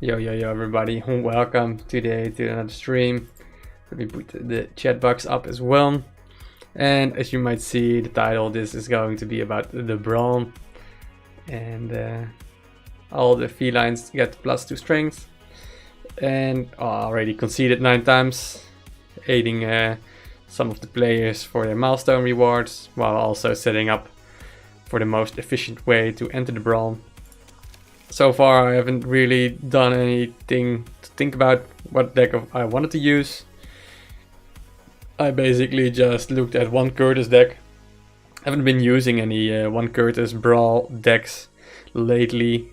Yo everybody, welcome today to another stream. Let me put the chat box up as well. And as you might see the title, this is going to be about the Brawl. And all the felines get +2 strength. And already conceded 9 times, aiding some of the players for their milestone rewards, while also setting up for the most efficient way to enter the Brawl. So far I haven't really done anything to think about what deck I wanted to use. I basically just looked at one Curtis deck. I haven't been using any one Curtis Brawl decks lately,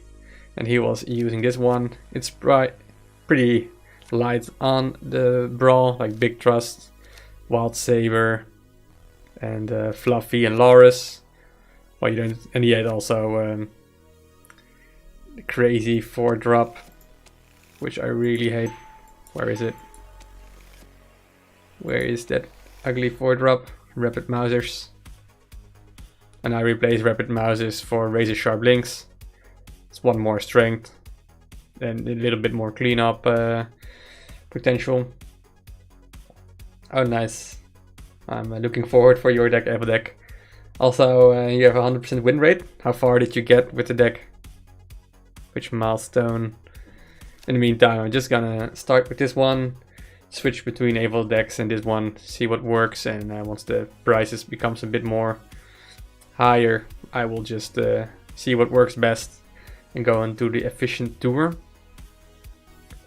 and he was using this one. It's pretty light on the Brawl, like Big Trust, Wild Saber, and Fluffy and Loris. Well, you don't, and he had also crazy 4-drop, which I really hate. Where is it? Where is that ugly 4-drop? Rapid Mousers. And I replace Rapid Mousers for Razor Sharp Links. It's 1 more strength and a little bit more cleanup potential. Oh, nice. I'm looking forward for your deck, Evo deck. Also, you have a 100% win rate. How far did you get with the deck? Which milestone? In the meantime, I'm just gonna start with this one, switch between Evo decks and this one, see what works, and once the prices becomes a bit more higher, I will just see what works best and go and do the efficient tour.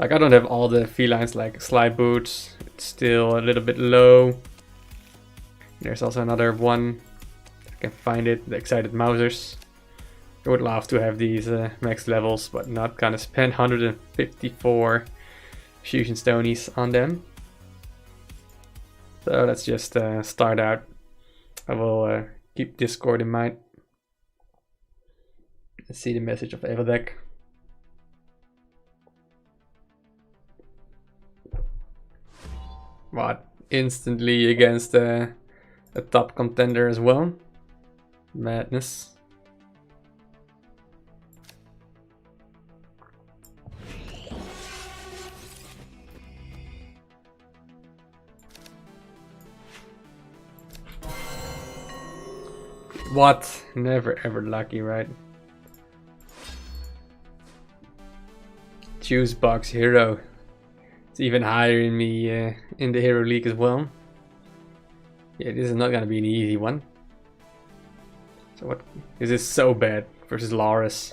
Like, I don't have all the felines like Slide Boots, it's still a little bit low. There's also another one, I can find it, the Excited Mousers. I would love to have these max levels, but not gonna spend 154 Fusion Stonies on them. So let's just start out. I will keep Discord in mind. Let's see the message of Evo deck. What? Instantly against a top contender as well. Madness. What? Never ever lucky, right? Choose box hero. It's even higher in me in the hero league as well. Yeah, this is not gonna be an easy one. So what? This is so bad versus Loris.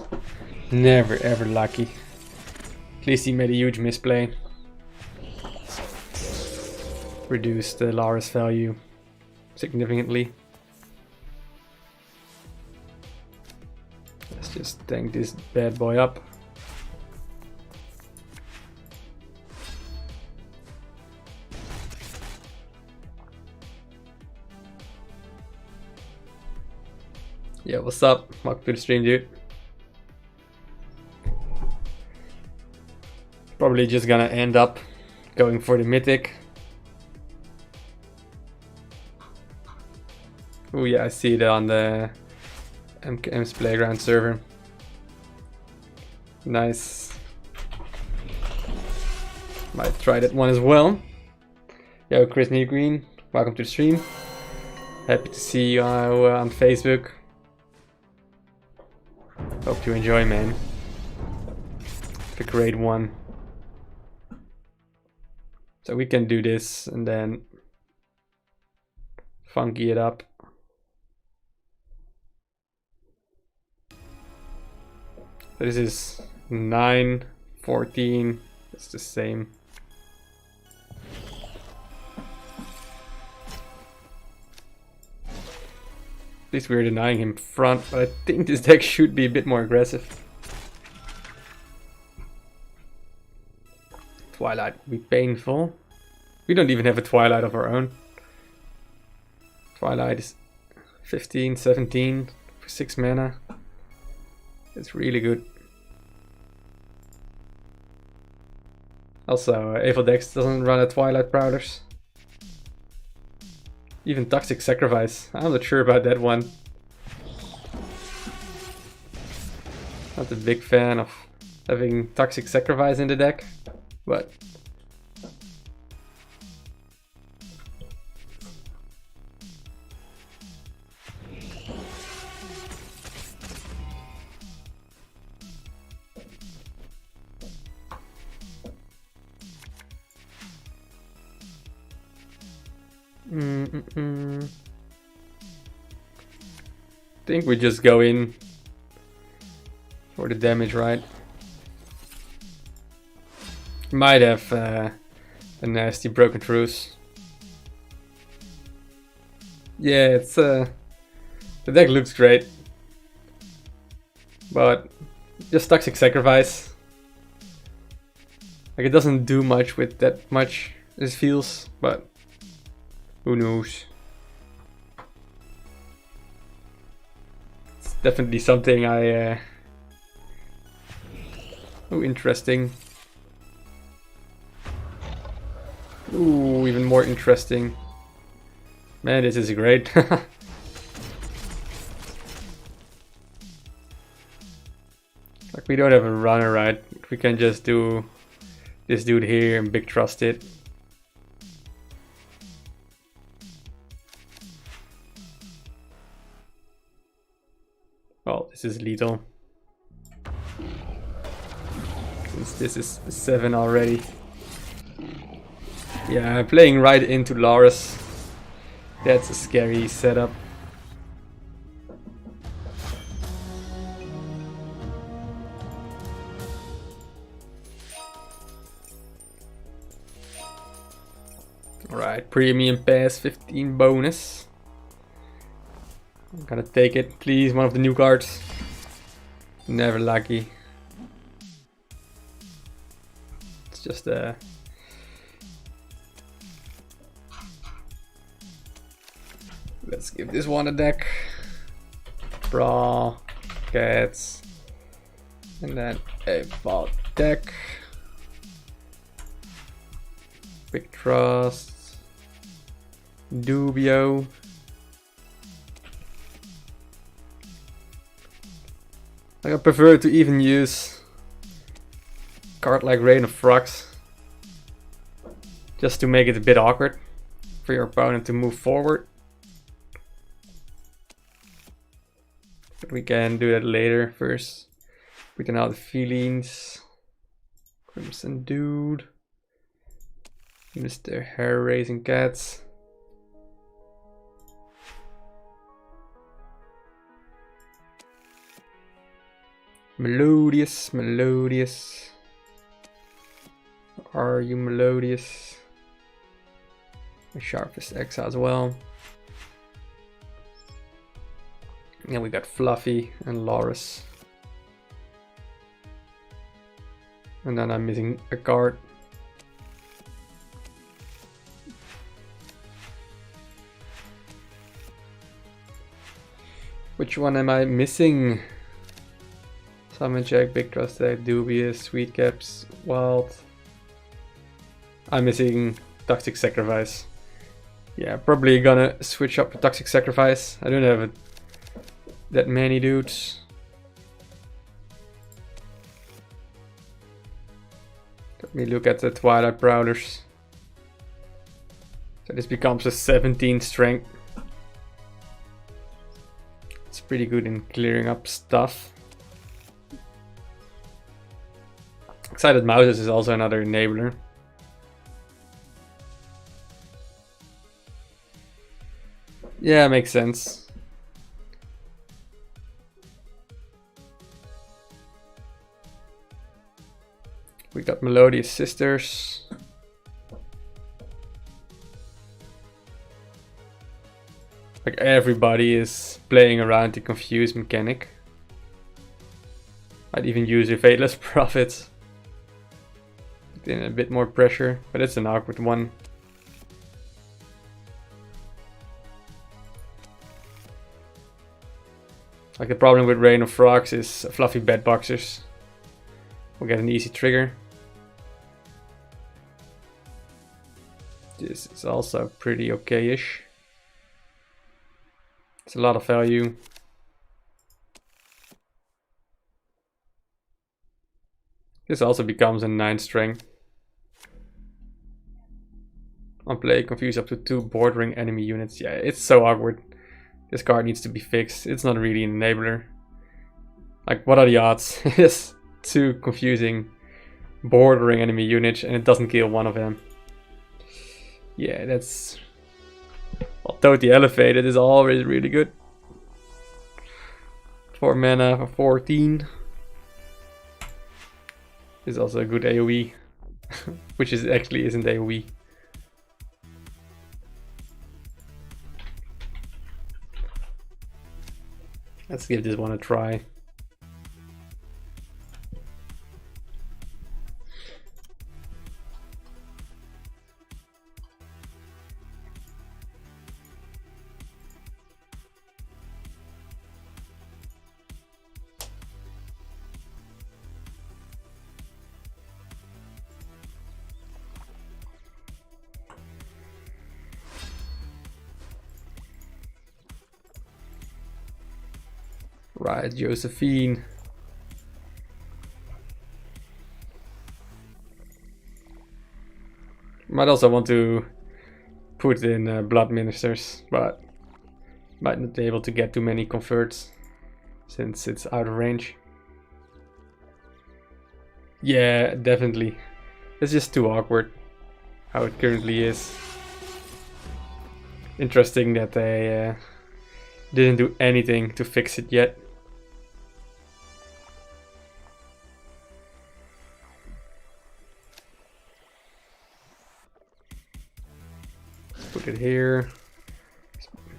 Never ever lucky. At least he made a huge misplay. Reduced the Loris value significantly. Let's just tank this bad boy up. Yeah, what's up? Welcome to the stream, dude. Probably just gonna end up going for the mythic. Oh yeah, I see it on the MKM's Playground server. Nice. Might try that one as well. Yo, Chris New Green, welcome to the stream. Happy to see you on Facebook. Hope you enjoy, man. Have a great one. So we can do this and then funky it up. This is 9, 14, it's the same. At least we're denying him front, but I think this deck should be a bit more aggressive. Twilight will be painful. We don't even have a Twilight of our own. Twilight is 15, 17 for 6 mana. It's really good. Also, Evo Dex doesn't run a Twilight Prowlers. Even Toxic Sacrifice. I'm not sure about that one. Not a big fan of having Toxic Sacrifice in the deck, but I think we just go in for the damage, right? Might have a nasty broken truce. Yeah, it's the deck looks great, but just Toxic Sacrifice. Like, it doesn't do much with that much, it feels, but who knows? It's definitely something I oh, interesting. Ooh, even more interesting. Man, this is great. Like, we don't have a runner, right? We can just do this dude here and big trust it. Well, this is lethal. Since this is 7 already. Yeah, I'm playing right into Loris. That's a scary setup. Alright, premium pass, 15 bonus. I'm gonna take it, please, one of the new cards. Never lucky. It's just let's give this one a deck. Brawl, Cats, and then a bot deck. Big Trust, Dubio. I prefer to even use a card like Rain of Frogs, just to make it a bit awkward for your opponent to move forward. But we can do that later. First, we can have the Felines, Crimson Dude, Mr. Hair Raising Cats. Melodious, melodious. Are you melodious? The Sharpest X as well. And we got Fluffy and Loris. And then I'm missing a card. Which one am I missing? Summon Check, Big Trust Deck, Dubious, Sweet Caps, Wild. I'm missing Toxic Sacrifice. Yeah, probably gonna switch up to Toxic Sacrifice. I don't have that many dudes. Let me look at the Twilight Prowlers. So this becomes a 17 strength. It's pretty good in clearing up stuff. Excited Mouses is also another enabler. Yeah, makes sense. We got Melodious Sisters. Like, everybody is playing around the confused mechanic. I'd even use a Fateless Prophet. In a bit more pressure, but it's an awkward one. Like, the problem with Rain of Frogs is fluffy bed boxers. We'll get an easy trigger. This is also pretty okay-ish. It's a lot of value. This also becomes a 9 strength. On play, confuse up to 2 bordering enemy units. Yeah, it's so awkward. This card needs to be fixed. It's not really an enabler. Like, what are the odds? It's 2 confusing bordering enemy units and it doesn't kill one of them. Yeah, that's... Well, totally elevated is always really good. 4 mana for 14. Is also a good AoE. Which is actually isn't AoE. Let's give this one a try. Right, Josephine. Might also want to put in Blood Ministers, but might not be able to get too many converts since it's out of range. Yeah, definitely. It's just too awkward how it currently is. Interesting that they didn't do anything to fix it yet. Put it here.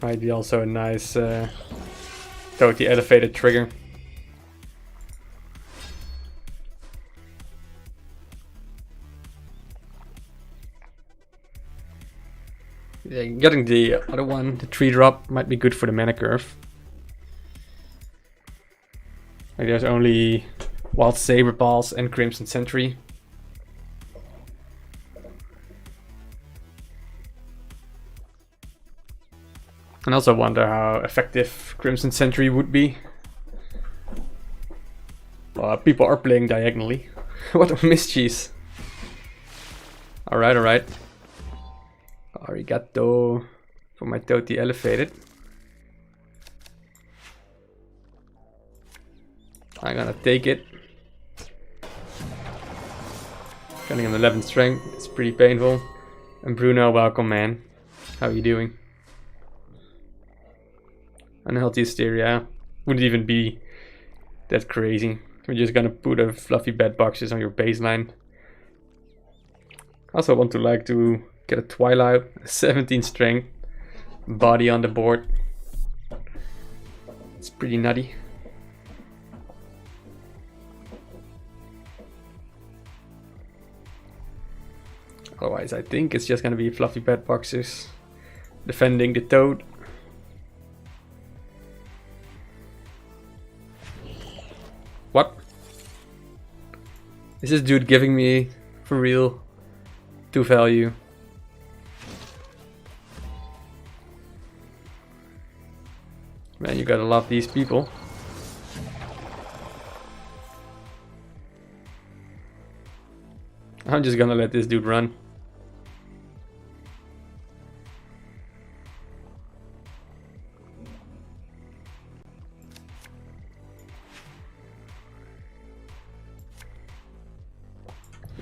Might be also a nice totally elevated trigger. Yeah, getting the other one, the 3-drop, might be good for the mana curve. Like there's only Wild Saber Balls and Crimson Sentry. And also wonder how effective Crimson Sentry would be. People are playing diagonally. What a mischief. Alright, alright. Arigato for my totally elevated. I'm gonna take it. Getting an 11 strength, it's pretty painful. And Bruno, welcome man. How are you doing? Unhealthy hysteria. Wouldn't even be that crazy. We're just gonna put a fluffy bed boxes on your baseline. Also want to get a Twilight, 17 strength, body on the board. It's pretty nutty. Otherwise, I think it's just gonna be fluffy bed boxes defending the Toad. What? Is this dude giving me, for real, 2 value? Man, you gotta love these people. I'm just gonna let this dude run.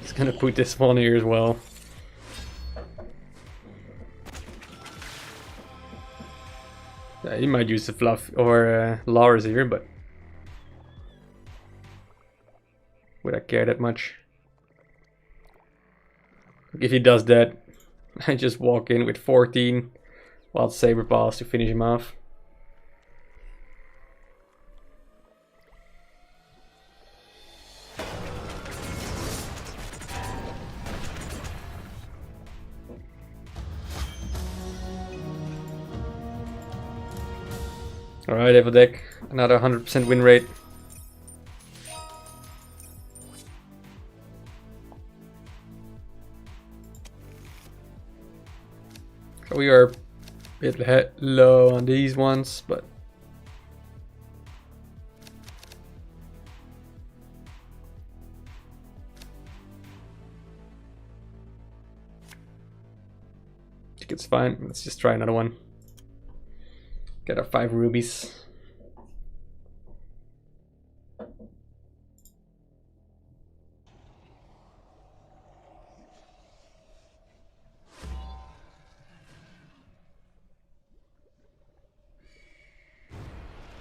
He's gonna put this one here as well. He might use the Fluff or Lars here, but would I care that much? If he does that, I just walk in with 14 Wild Saber Balls to finish him off. Alright, Evil Deck, another 100% win rate. So we are a bit low on these ones, but magic, it's fine. Let's just try another one. Get our 5 rubies.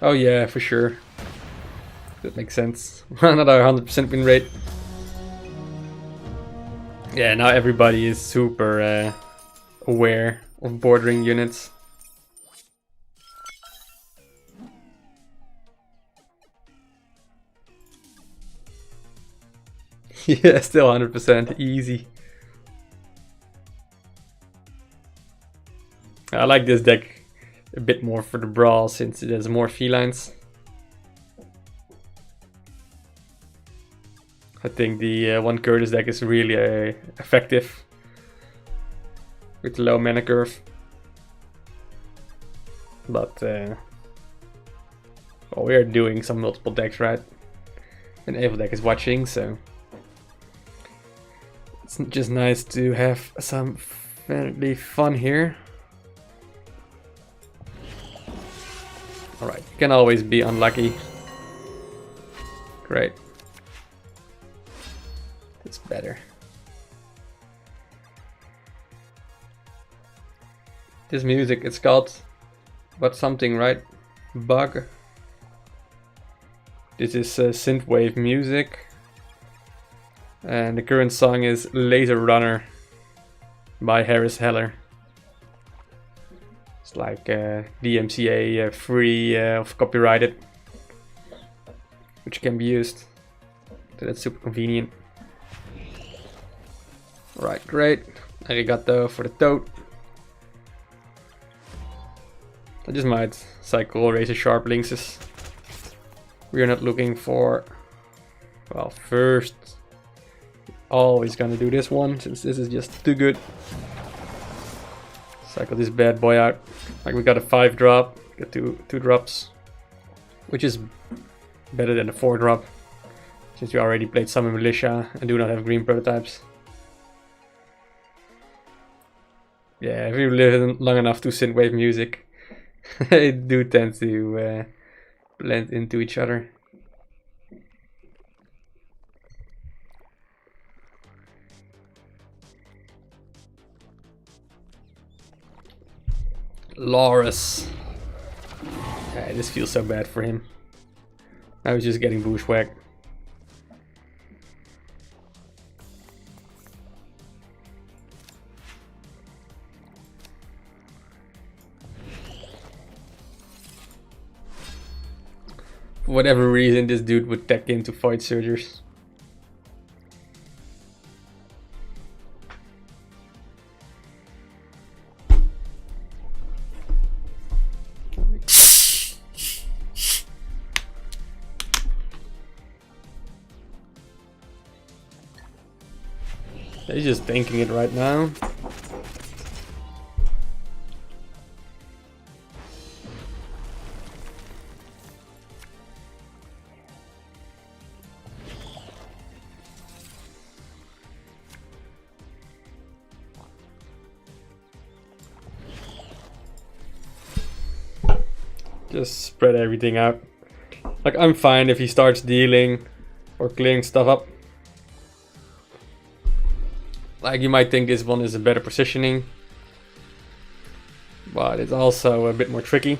Oh yeah, for sure. That makes sense. Another 100% win rate. Yeah, now everybody is super aware of bordering units. Yeah, still 100% easy. I like this deck a bit more for the Brawl since it has more Felines. I think the one Curtis deck is really effective with the low mana curve. But well, we are doing some multiple decks, right? And Evil deck is watching, so it's just nice to have some fairly fun here. Alright, you can always be unlucky. Great. It's better. This music, it's called but something, right? Bug. This is synthwave music. And the current song is Laser Runner by Harris Heller. It's like DMCA free of copyrighted, which can be used. So that's super convenient. Alright, great. Arigato for the toad. I just might cycle Razor Sharp Lynxes. We are not looking for... Well, first... Always gonna do this one, since this is just too good. Cycle this bad boy out. Like we got a 5-drop, get two drops. Which is better than a 4-drop. Since we already played Summon Militia and do not have green prototypes. Yeah, if you live long enough to synthwave music, they do tend to blend into each other. Loris. Yeah, this feels so bad for him. I was just getting bushwhacked. For whatever reason, this dude would tech into Void Surgers. He's just thinking it right now. Just spread everything out. Like, I'm fine if he starts dealing or clearing stuff up. Like, you might think this one is a better positioning, but it's also a bit more tricky.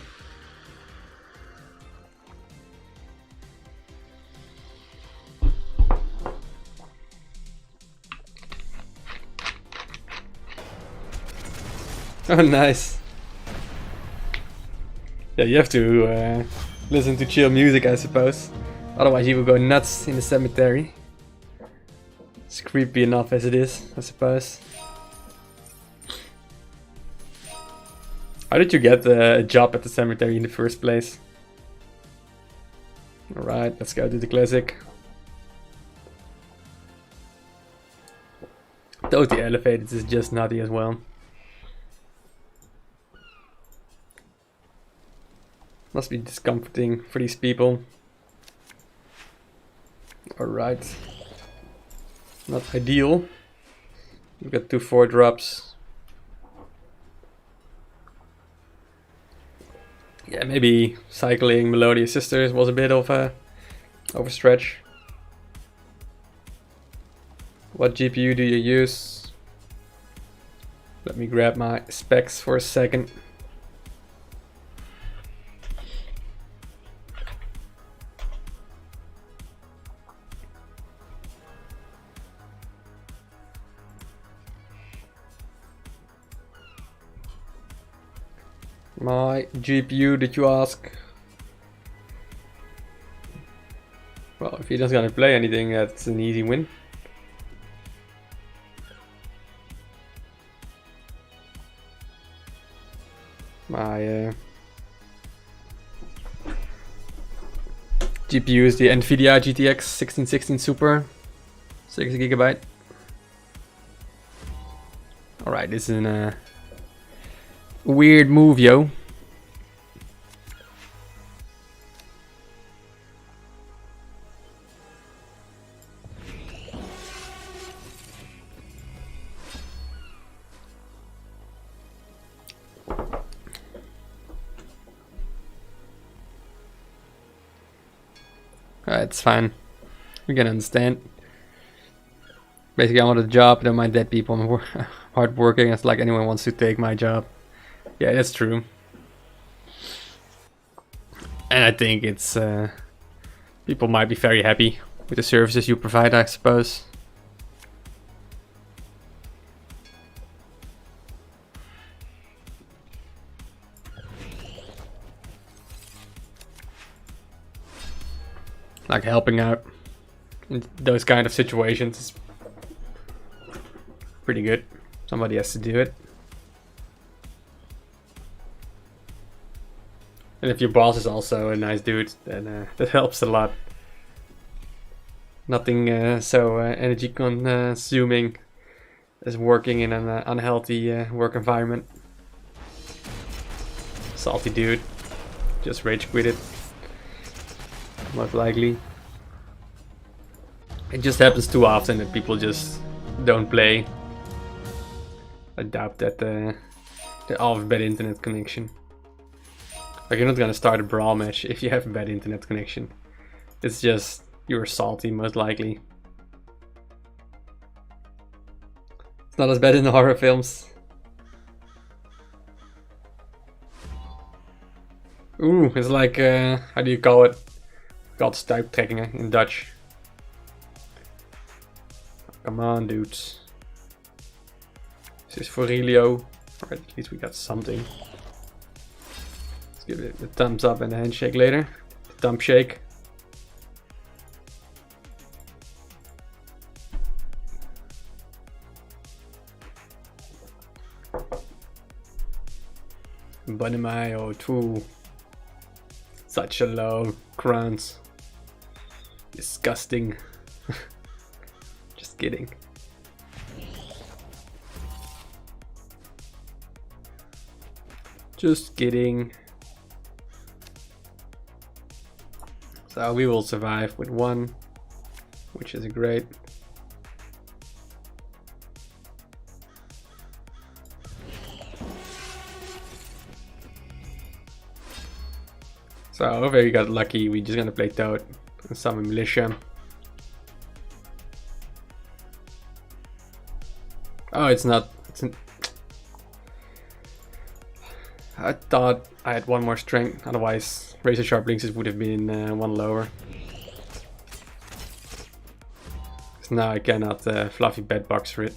Oh, nice. Yeah, you have to listen to chill music, I suppose. Otherwise you will go nuts in the cemetery. It's creepy enough as it is, I suppose. How did you get a job at the cemetery in the first place? Alright, let's go to the classic. Totally elevated is just nutty as well. Must be discomforting for these people. Alright. Not ideal. We've got 2 4-drops. Yeah, maybe cycling Melodious Sisters was a bit of a overstretch. What GPU do you use? Let me grab my specs for a second. My GPU, did you ask? Well, if he doesn't gonna play anything, that's an easy win. My GPU is the Nvidia GTX 1616 Super, 6 GB. Alright, this is a weird move, yo. It's fine. We can understand. Basically, I want a job. I don't mind dead people. I'm hard working. It's like anyone wants to take my job. Yeah, that's true. And I think it's people might be very happy with the services you provide, I suppose. Like helping out in those kind of situations is pretty good. Somebody has to do it. And if your boss is also a nice dude, then that helps a lot. Nothing so energy consuming as working in an unhealthy work environment. Salty dude. Just rage quit it. Most likely. It just happens too often that people just don't play. I doubt that they all have a bad internet connection. Like, you're not gonna start a Brawl match if you have a bad internet connection. It's just you're salty, most likely. It's not as bad in the horror films. Ooh, it's like how do you call it? Godstype-trekkingen in Dutch. Come on, dudes. This is for Relio. Alright, at least we got something. Let's give it a thumbs up and a handshake later. The thumb shake. Bunnymayo, too. Such a low crowns. Disgusting. Just kidding. Just kidding. So we will survive with 1, which is great. So over we got lucky. We just gonna play Toad and summon Militia. Oh, it's not. I thought I had 1 more strength. Otherwise, Razor Sharp Links would have been 1 lower. So now I cannot fluffy bedboxer it.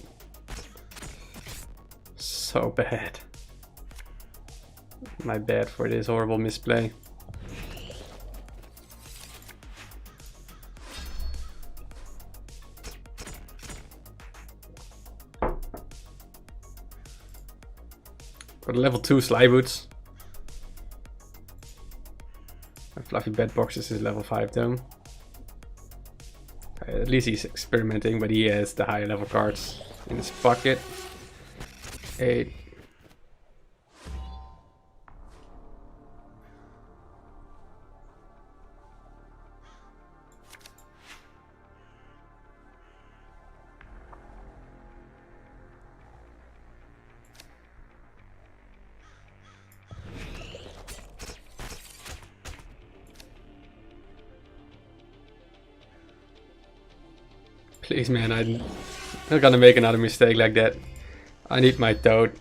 So bad. My bad for this horrible misplay. For the level 2 Sly Boots. And Fluffy Bed Boxes is level 5 though. At least he's experimenting, but he has the higher level cards in his pocket. 8. Please, man, I'm not gonna make another mistake like that. I need my Toad.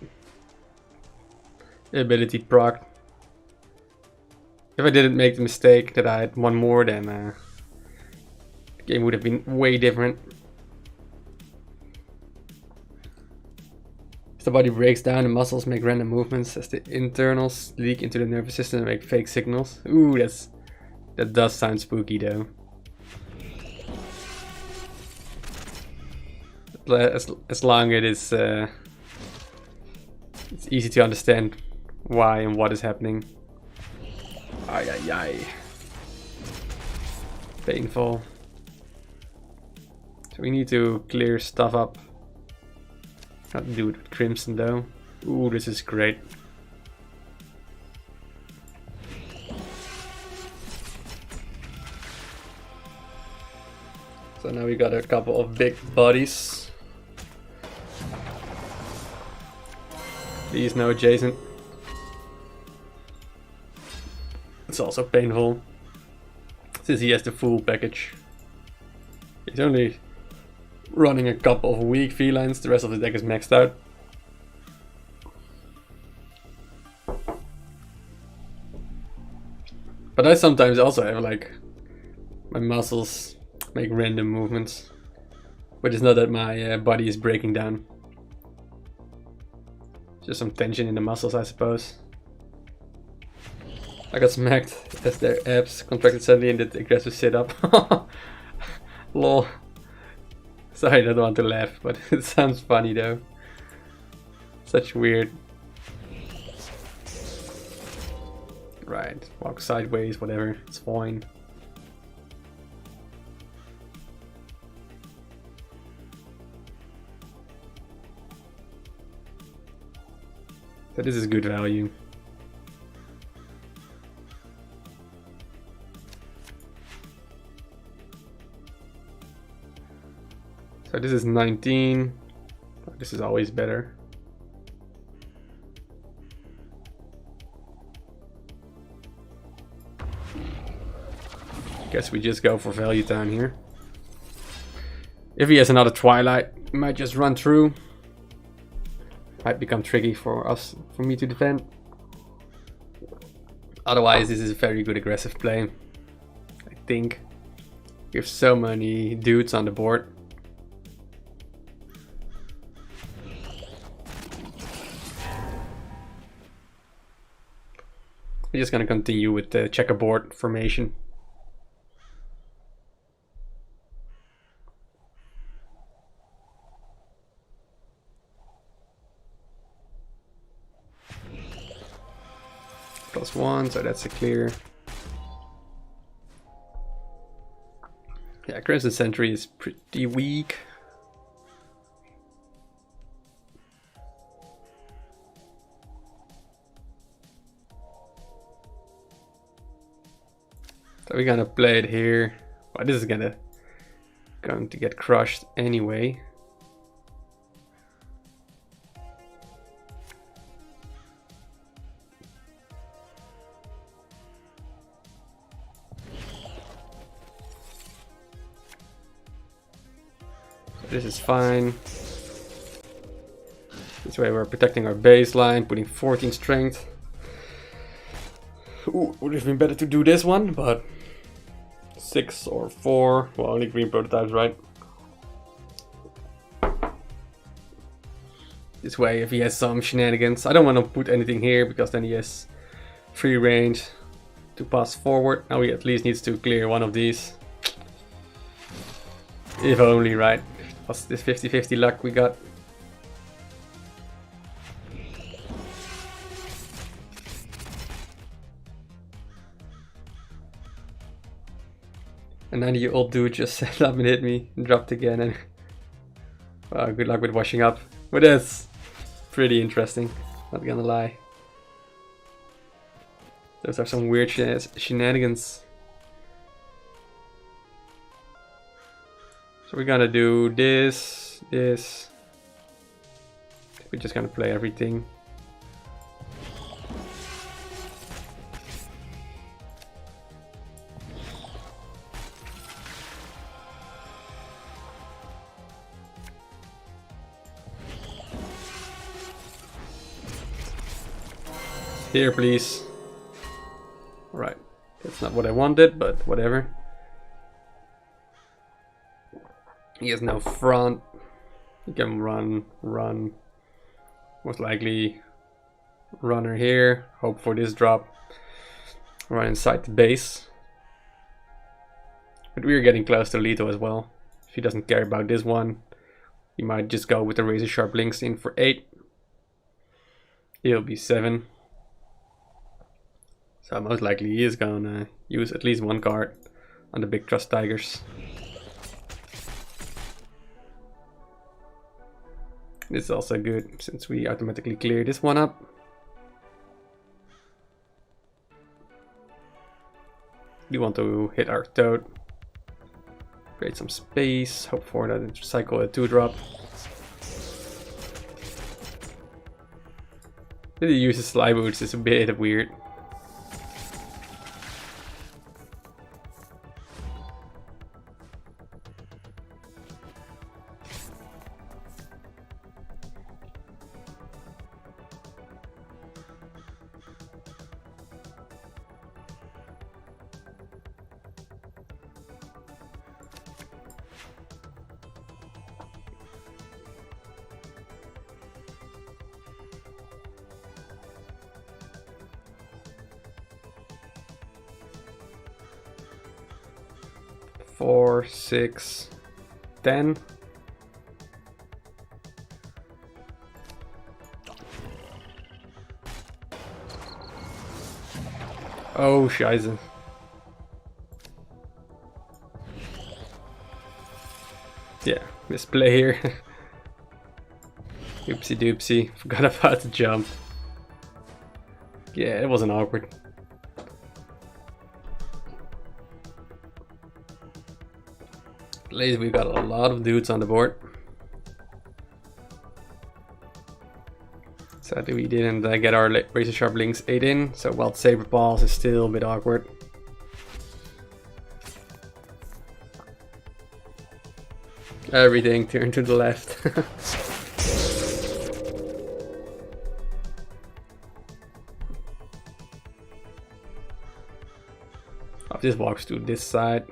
Ability proc. If I didn't make the mistake that I had one more, then the game would have been way different. As the body breaks down, the muscles make random movements as the internals leak into the nervous system and make fake signals. Ooh, that does sound spooky though. As long as it's easy to understand why and what is happening. Ay ay ay. Painful. So we need to clear stuff up. Not do it with Crimson though. Ooh, this is great. So now we got a couple of big bodies. Please no adjacent. It's also painful, since he has the full package. He's only running a couple of weak felines, the rest of the deck is maxed out. But I sometimes also have like my muscles make random movements, but it's not that my body is breaking down. Just some tension in the muscles, I suppose. I got smacked as their abs contracted suddenly and did aggressive sit-up. Lol. Sorry, I don't want to laugh, but it sounds funny though. Such weird. Right, walk sideways, whatever, it's fine. So this is good value. So this is 19. This is always better. Guess we just go for value down here. If he has another Twilight, he might just run through. Might become tricky for me to defend. Otherwise, this is a very good aggressive play. I think. We have so many dudes on the board. We're just gonna continue with the checkerboard formation. +1, so that's a clear. Yeah, Crimson Sentry is pretty weak. So we're gonna play it here. Well, this is going to get crushed anyway. This is fine. This way we're protecting our baseline, putting 14 strength. Ooh, would have been better to do this one, but 6 or 4. Well, only green prototypes, right? This way, if he has some shenanigans, I don't want to put anything here because then he has free range to pass forward. Now he at least needs to clear one of these. If only, right? What's this 50-50 luck we got? And 90-year-old dude just sat up and hit me and dropped again. And well, good luck with washing up. But that's pretty interesting, not gonna lie. Those are some weird shenanigans. So we're gonna do this. We're just gonna play everything. Here, please. Alright, that's not what I wanted, but whatever. He has no front. He can run. Most likely runner here. Hope for this drop. Run inside the base. But we're getting close to lethal as well. If he doesn't care about this one, he might just go with the razor sharp links in for 8. It'll be 7. So most likely he is gonna use at least one card on the big trust tigers. This is also good since we automatically clear this one up. We want to hit our toad. Create some space, hope for that cycle a 2-drop. That he uses Sly Boots is a bit weird. Four, 6, 10. Oh, scheiße. Yeah, misplay here. Oopsie doopsie, forgot about the jump. Yeah, it wasn't awkward. At least we got a lot of dudes on the board. Sadly we didn't get our razor sharp links 8 in, so wild saber balls is still a bit awkward. Everything turned to the left. If this walks to this side,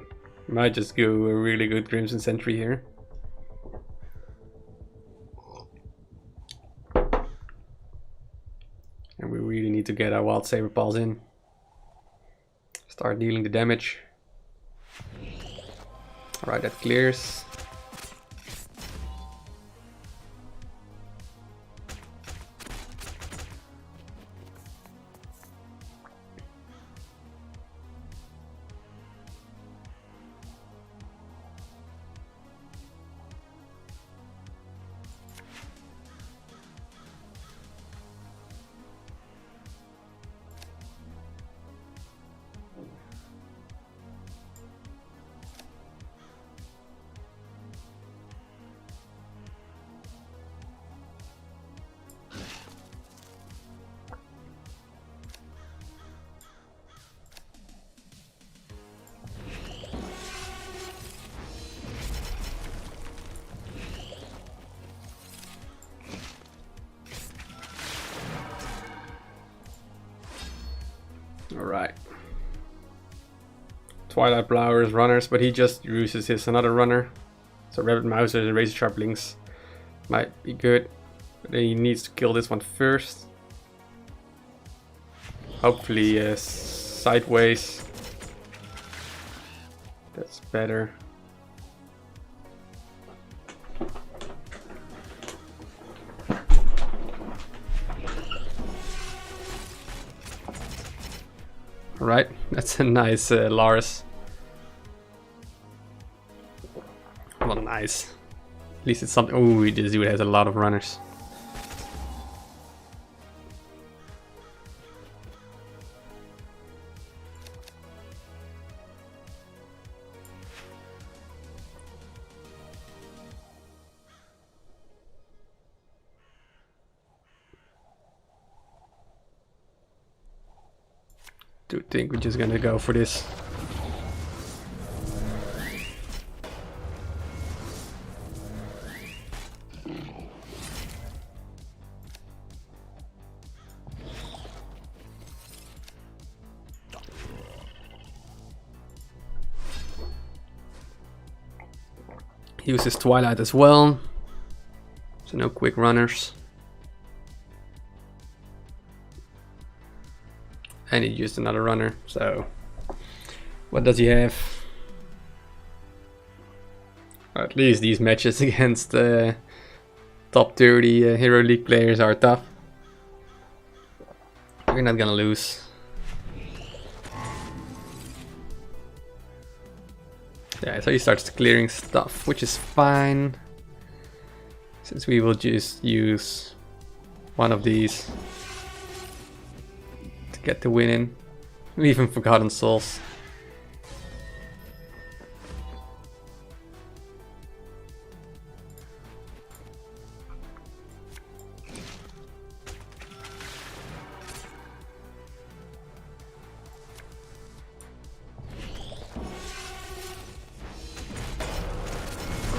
might just go a really good Crimson Sentry here. And we really need to get our Wild Saber Balls in. Start dealing the damage. Alright, that clears. Alright. Twilight Flowers runners, but he just uses his another runner. So Rabbit Mouser and Razor Sharp Links might be good. But then he needs to kill this one first. Hopefully sideways. That's better. Right, that's a nice Lars. Well, nice. At least it's something. Oh, this dude has a lot of runners. Do you think we're just gonna go for this? Uses Twilight as well, so no quick runners. And he used another runner, so what does he have? At least these matches against top 30 Hero League players are tough. We're not gonna lose. Yeah, so he starts clearing stuff, which is fine, since we will just use one of these to get the win in. We even Forgotten Souls.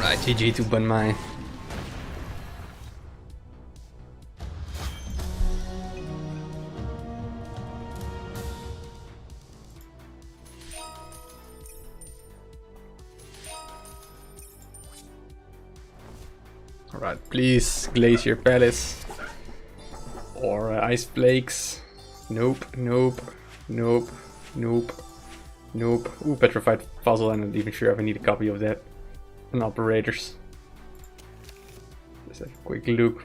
Right, GG to Bun Mai. Alright, please Glacier Palace or Ice Flakes. Nope, nope, nope, nope, nope. Ooh, Petrified Puzzle. I'm not even sure if I need a copy of that. And Operators. Just have a quick look.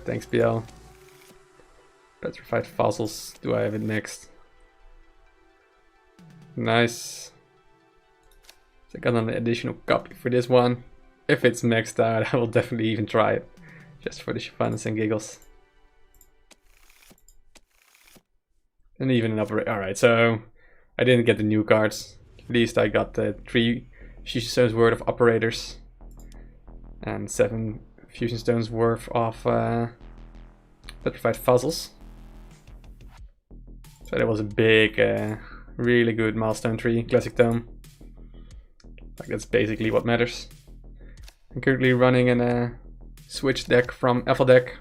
Thanks, BL. Petrified Fossils. Do I have it next? Nice. So I got an additional copy for this one. If it's maxed out, I will definitely even try it. Just for the funs and giggles. And even an operator. Alright, so I didn't get the new cards. At least I got the 3 Fusion Stones worth of Operators. And 7 Fusion Stones worth of Petrified Fossils. So that was a big, really good milestone tree, Classic Tome. Like, that's basically what matters. I'm currently running in a Switch deck from Alpha Deck.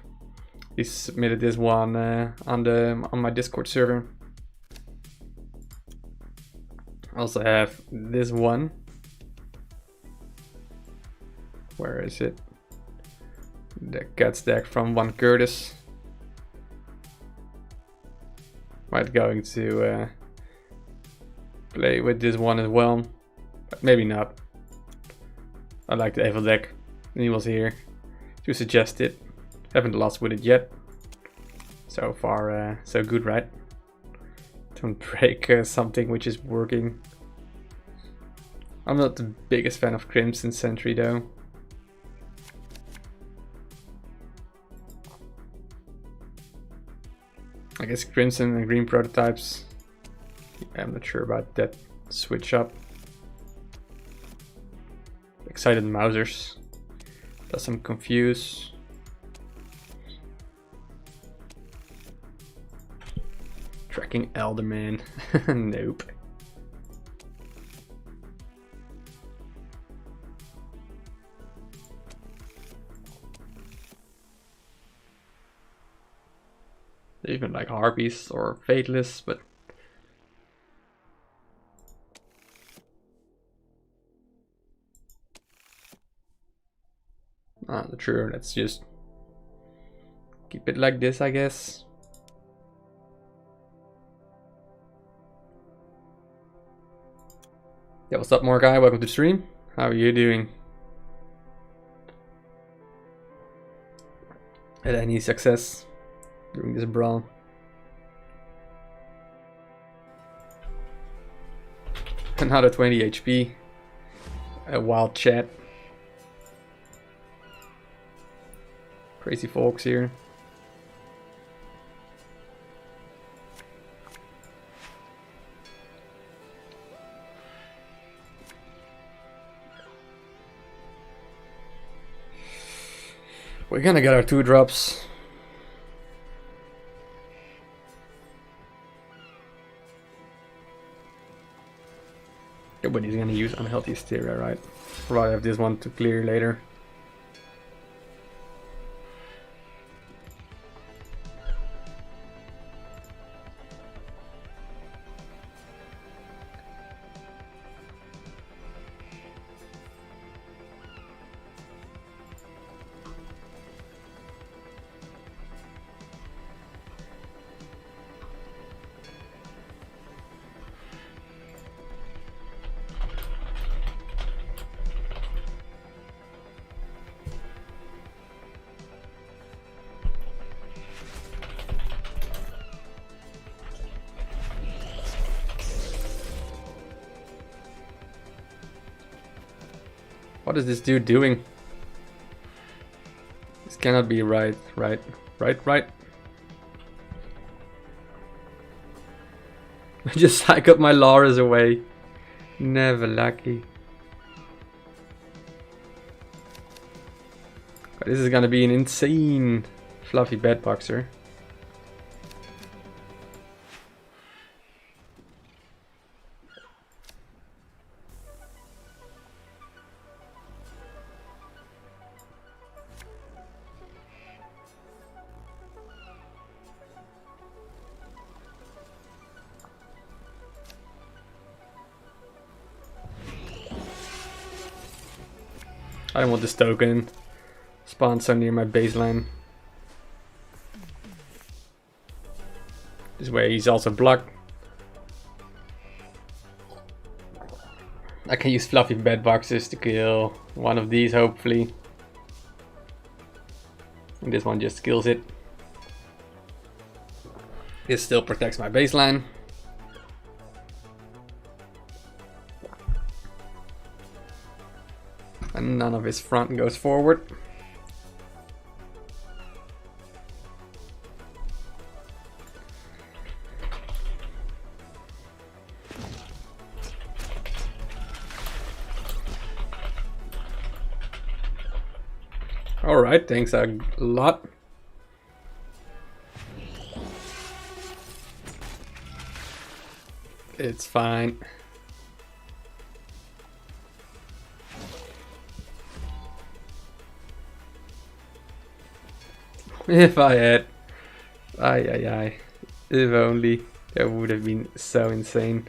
He submitted this one on my Discord server. I also have this one. Where is it? The Cats deck from One Curtis. Might going to play with this one as well, but maybe not. I like the Evil deck, and he was here to suggest it. Haven't lost with it yet. So far, so good, right? Don't break something which is working. I'm not the biggest fan of Crimson Sentry though. I guess Crimson and Green prototypes. I'm not sure about that switch up. Excited Mousers. Does some confuse. Tracking Elderman. Nope. Even like Harpies or Fateless, but not sure. Let's just keep it like this, I guess. Yeah, what's up, more guy? Welcome to the stream. How are you doing? Had any success during this brawl? Another 20 HP. A wild chat. Crazy folks here. We're gonna get our 2 drops. Nobody's gonna use Unhealthy Hysteria, right? Rather have this one to clear later. What is this dude doing? This cannot be right. I just hike up my Laura's away. Never lucky. This is gonna be an insane fluffy bed boxer. I don't want this token spawn so near my baseline. This way he's also blocked. I can use fluffy bed boxes to kill one of these hopefully. And this one just kills it. This still protects my baseline. And none of his front goes forward. Alright, thanks a lot. It's fine. If I had... If only. That would have been so insane.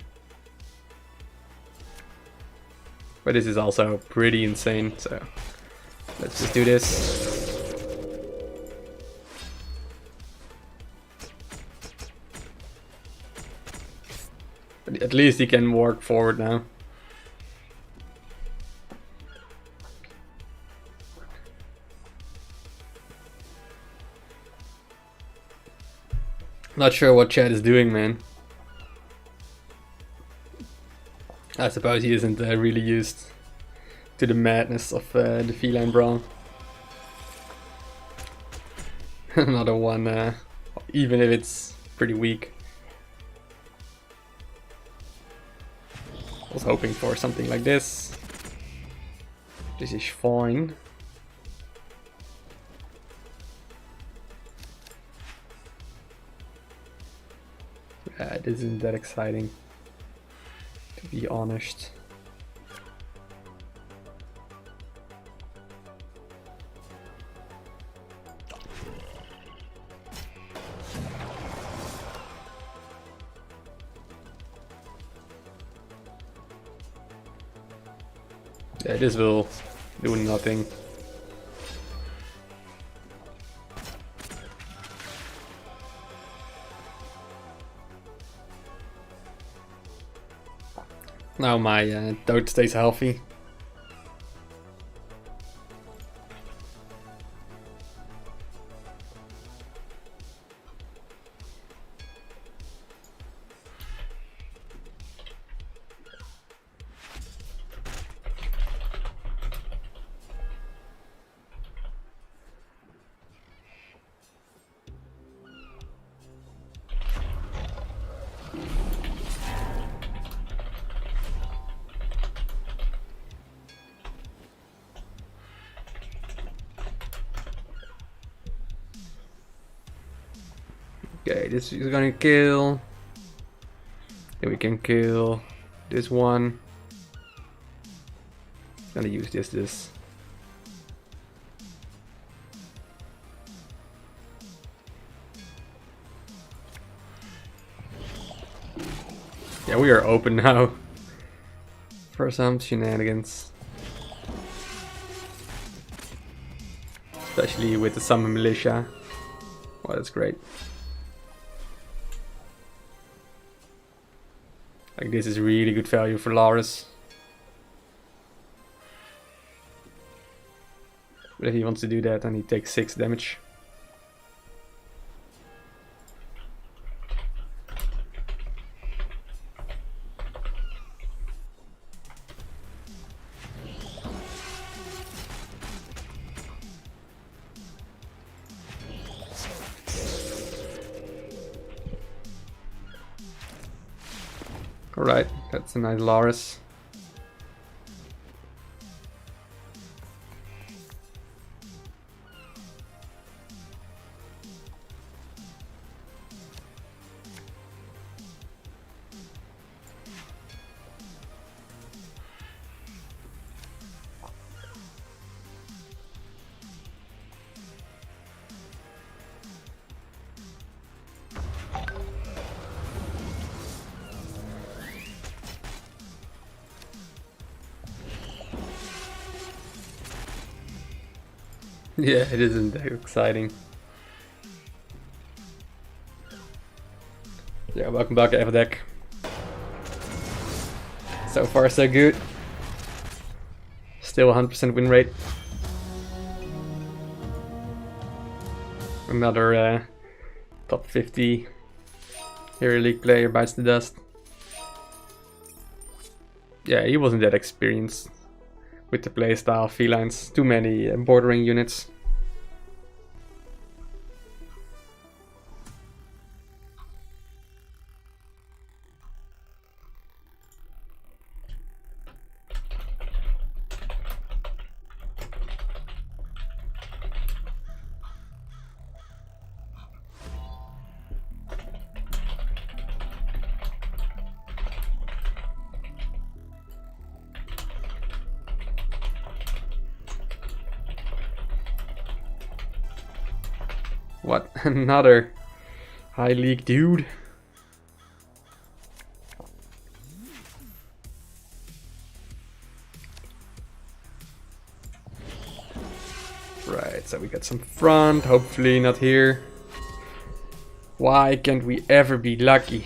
But this is also pretty insane, so... Let's just do this. But at least he can walk forward now. Not sure what Chad is doing, man. I suppose he isn't really used to the madness of the Feline Brawl. Another one, even if it's pretty weak. I was hoping for something like this. This is fine. It isn't that exciting, to be honest. Yeah, this will do nothing. Now my toad stays healthy. Okay, this is gonna kill. Then we can kill this one. Gonna use this. Yeah, we are open now for some shenanigans. Especially with the Summer Militia. Oh, that's great. Like, this is really good value for Laurus. But if he wants to do that, then he takes 6 damage. Alright, that's a nice Loris. Yeah, it isn't that exciting. Yeah, welcome back, Evdeck. So far, so good. Still 100% win rate. Another top 50 Hero League player bites the dust. Yeah, he wasn't that experienced with the playstyle. Felines, too many bordering units. What? Another high league dude? Right, so we got some front, hopefully not here. Why can't we ever be lucky?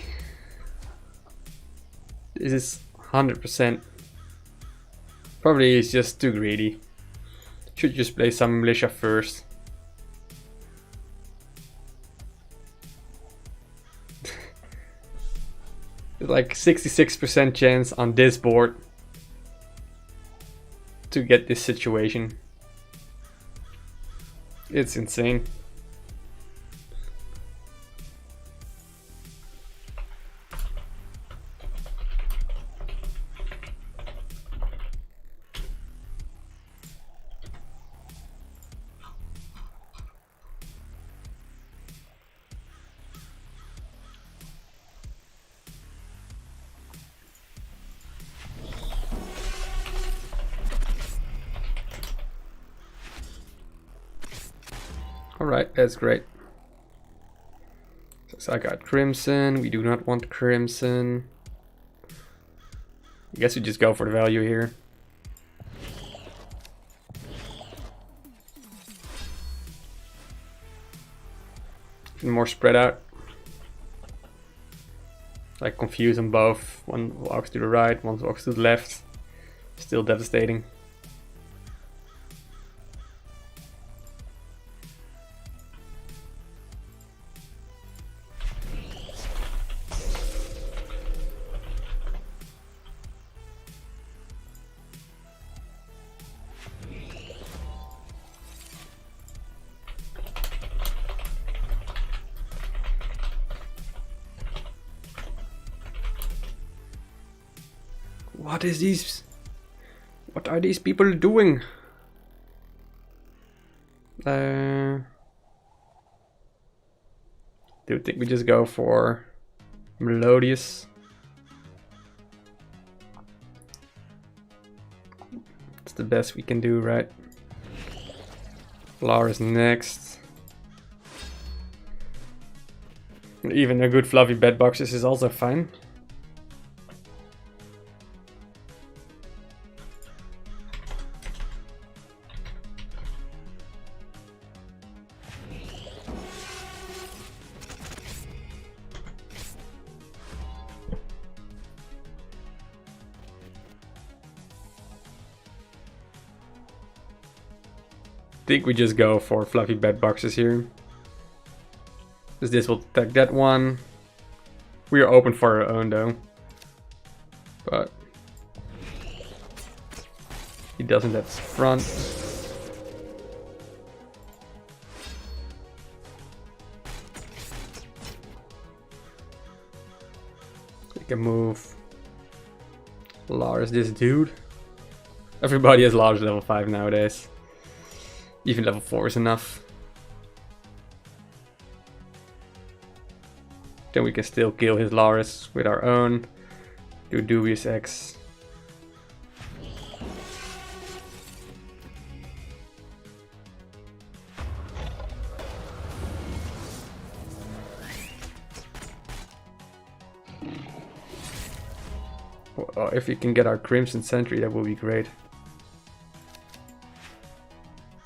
This is 100%. Probably he's just too greedy. Should just play some militia first. Like 66% chance on this board to get this situation. It's insane. Alright, that's great. So I got Crimson. We do not want Crimson. I guess we just go for the value here. More spread out. Like confuse them both. One walks to the right, one walks to the left. Still devastating. What are these people doing? Do you think we just go for Melodious? It's the best we can do, right? Lara's next. Even a good fluffy bed boxes is also fine. I think we just go for fluffy bed boxes here. Because this will attack that one. We are open for our own though. But he doesn't have front. We can move Lars this dude. Everybody has Lars level 5 nowadays. Even level 4 is enough. Then we can still kill his Lars with our own. Do Dubious X. Oh, if we can get our Crimson Sentry, that would be great.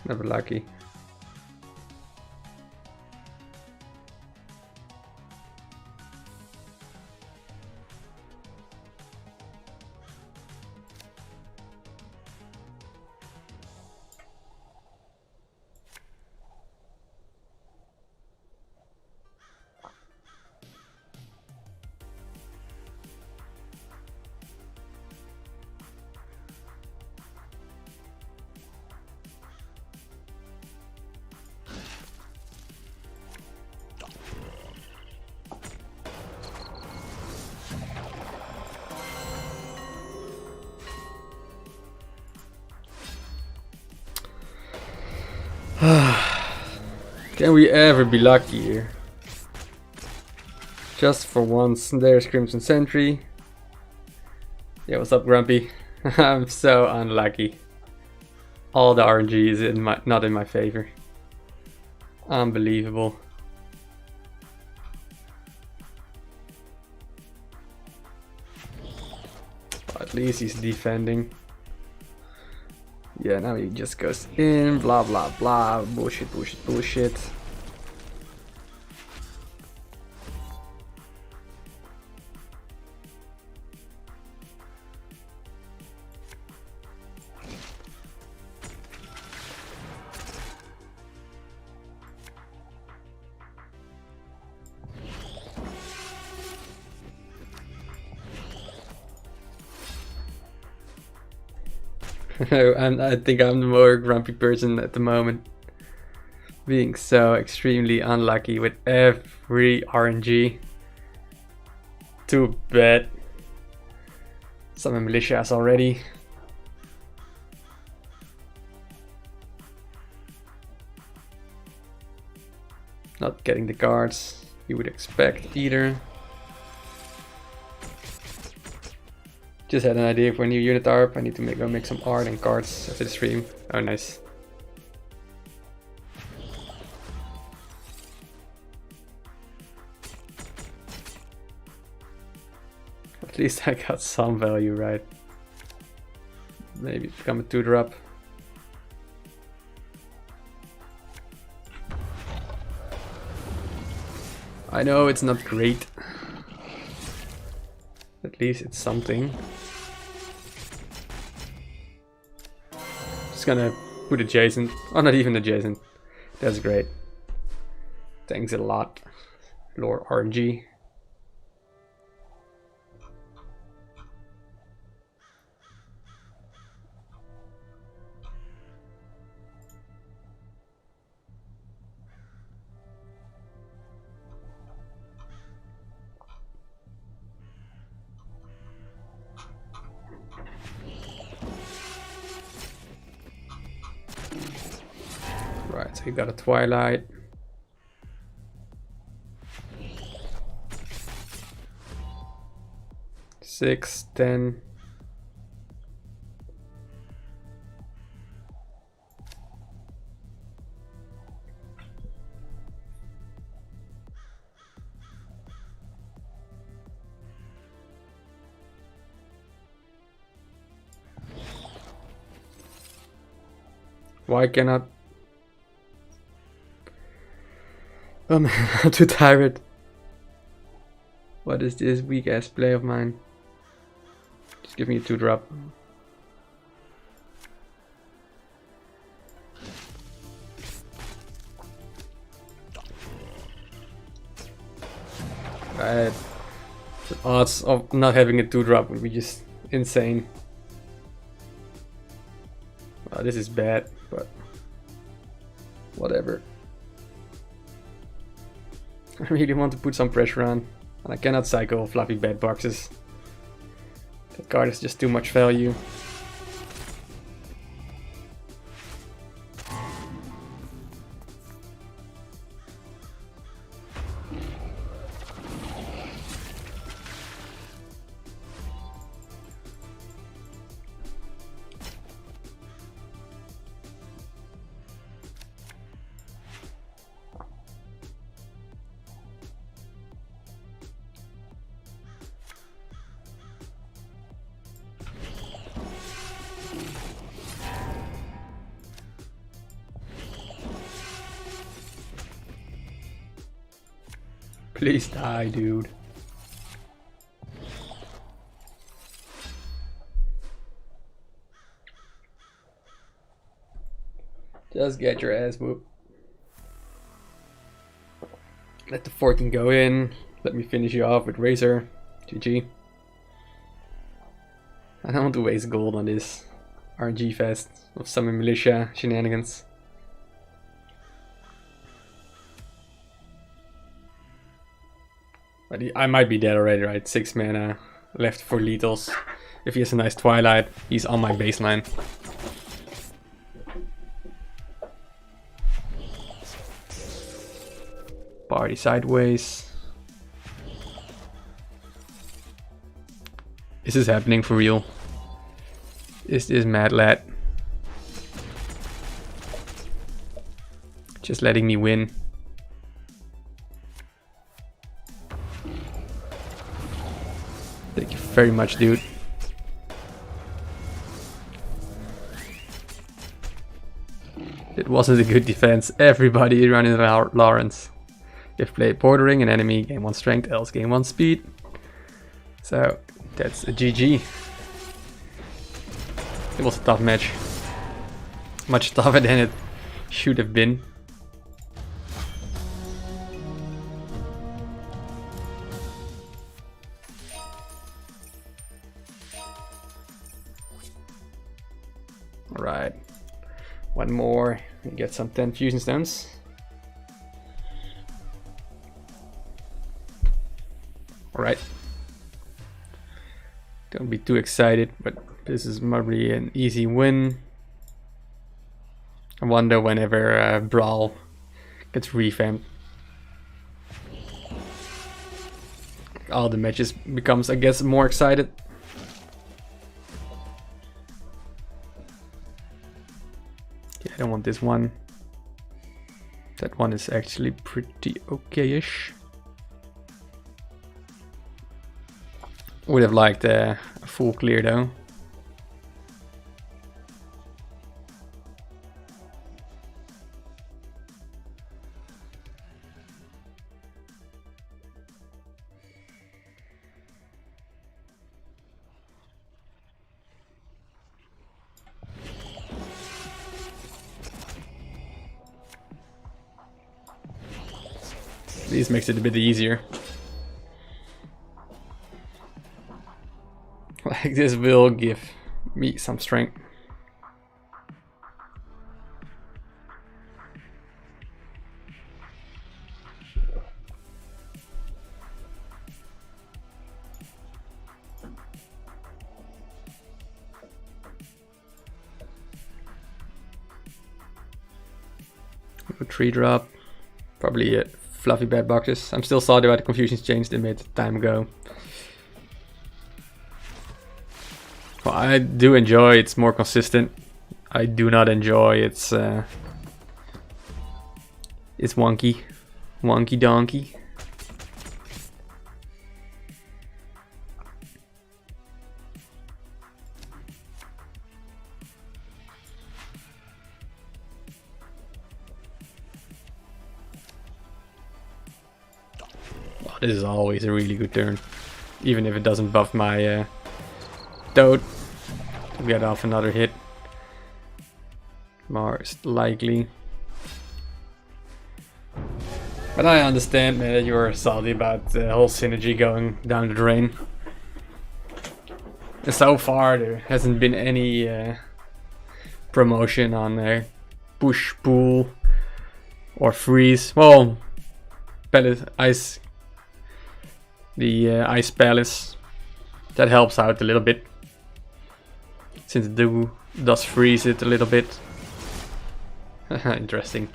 Never lucky. Can we ever be lucky here? Just for once, there's Crimson Sentry. Yeah, what's up, Grumpy? I'm so unlucky. All the RNG is not in my favor. Unbelievable. At least he's defending. Yeah, now he just goes in, blah blah blah, bullshit, bullshit, bullshit. And I think I'm the more grumpy person at the moment. Being so extremely unlucky with every RNG. Too bad. Some militias already. Not getting the cards you would expect either. Just had an idea for a new unit ARP. I need to go make some art and cards after the stream. Oh, nice. At least I got some value right. Maybe become a 2-drop. I know it's not great. At least it's something. Just gonna put adjacent. Oh, not even adjacent. That's great. Thanks a lot, Lord RNG. Right, so you got a Twilight. Six, 10. Why cannot? I'm too tired. What is this weak ass play of mine? Just give me a 2-drop. Right. The odds of not having a 2-drop would be just insane. Well, this is bad, but whatever. I really want to put some pressure on, and I cannot cycle fluffy bed boxes. The card is just too much value. Please die, dude. Just get your ass whooped. Let the 14 go in. Let me finish you off with Razor. GG. I don't want to waste gold on this RNG fest of summon militia shenanigans. But I might be dead already, right? 6 mana left for lethals. If he has a nice Twilight, he's on my baseline. Party sideways. Is this happening for real? Is this mad lad just letting me win? Thank you very much, dude. It wasn't a good defense. Everybody running Lawrence. If played Bordering, an enemy gain 1 strength, else gain 1 speed. So that's a GG. It was a tough match. Much tougher than it should have been. Alright, one more and get some 10 fusion stones. Alright, don't be too excited, but this is probably an easy win. I wonder whenever Brawl gets revamped, all the matches becomes, I guess, more excited. I don't want this one. That one is actually pretty okay-ish. Would have liked a full clear though. This makes it a bit easier. Like this will give me some strength. A 3-drop, probably a fluffy bad boxes. I'm still salty about the confusions change they made time ago. Well, I do enjoy it's more consistent. I do not enjoy it's wonky donkey. This is always a really good turn, even if it doesn't buff my Toad to get off another hit. Most likely. But I understand, man, that you're salty about the whole synergy going down the drain. And so far there hasn't been any promotion on push, pull, or freeze. Well, Ice. The Ice Palace That helps out a little bit, since it does freeze it a little bit. Interesting.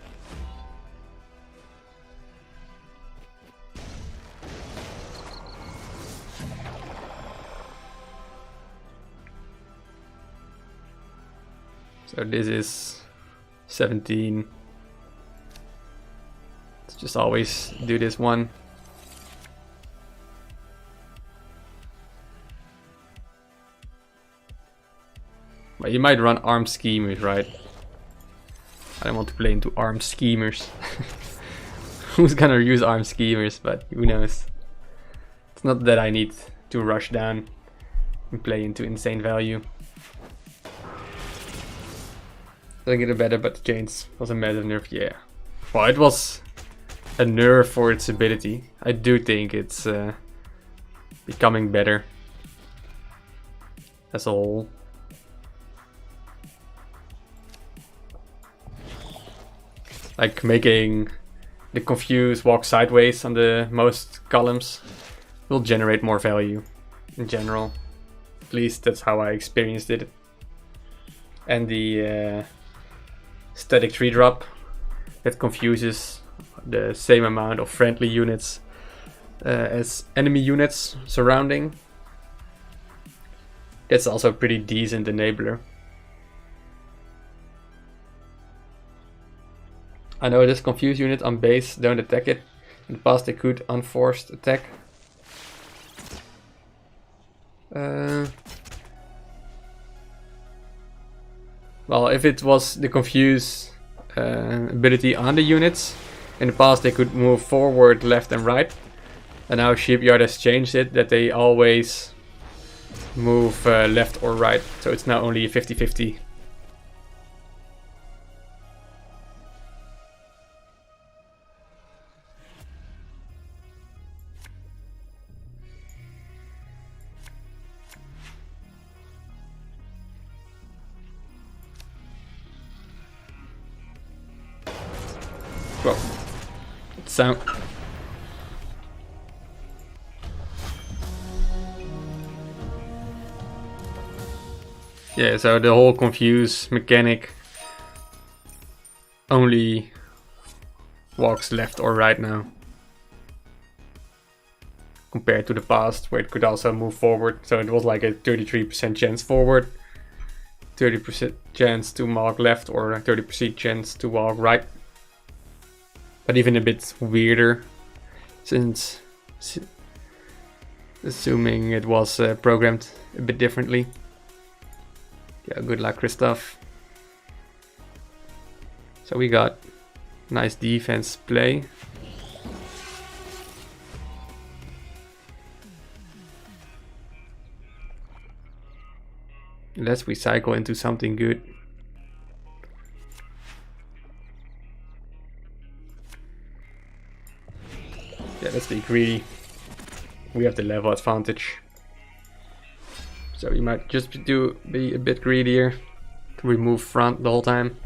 So this is 17. Let's just always do this one. But you might run armed schemers, right? I don't want to play into armed schemers. Who's gonna use armed schemers, but who knows. It's not that I need to rush down and play into insane value. Doesn't get it better, but the change was a massive nerf, yeah. Well, it was a nerf for its ability. I do think it's becoming better as a whole. Like making the confuse walk sideways on the most columns will generate more value in general. At least that's how I experienced it. And the static tree drop that confuses the same amount of friendly units as enemy units surrounding. That's also a pretty decent enabler. I know this confused unit on base don't attack it. In the past they could unforced attack. Well, if it was the confuse ability on the units, in the past they could move forward, left and right. And now Shipyard has changed it that they always move left or right. So it's now only a 50-50. Well, sound. Yeah, so the whole confuse mechanic only walks left or right now, compared to the past where it could also move forward. So it was like a 33% chance forward, 30% chance to walk left, or 30% chance to walk right. But even a bit weirder, since assuming it was programmed a bit differently. Yeah, good luck, Christoph. So we got nice defense play. Unless we cycle into something good. Yeah, let's be greedy. We have the level advantage. So we might just be a bit greedier. Remove front the whole time.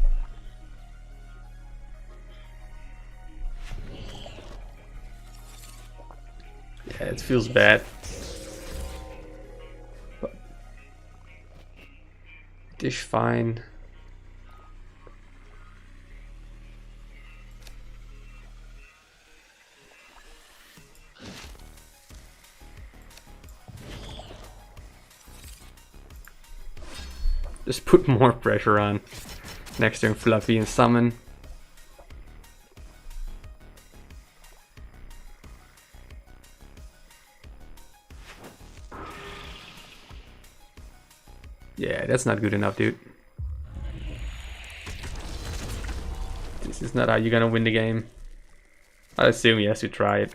Yeah, it feels bad. But it is fine. Just put more pressure on next turn Fluffy and summon. Yeah, that's not good enough, dude. This is not how you're gonna win the game. I assume he has to try it.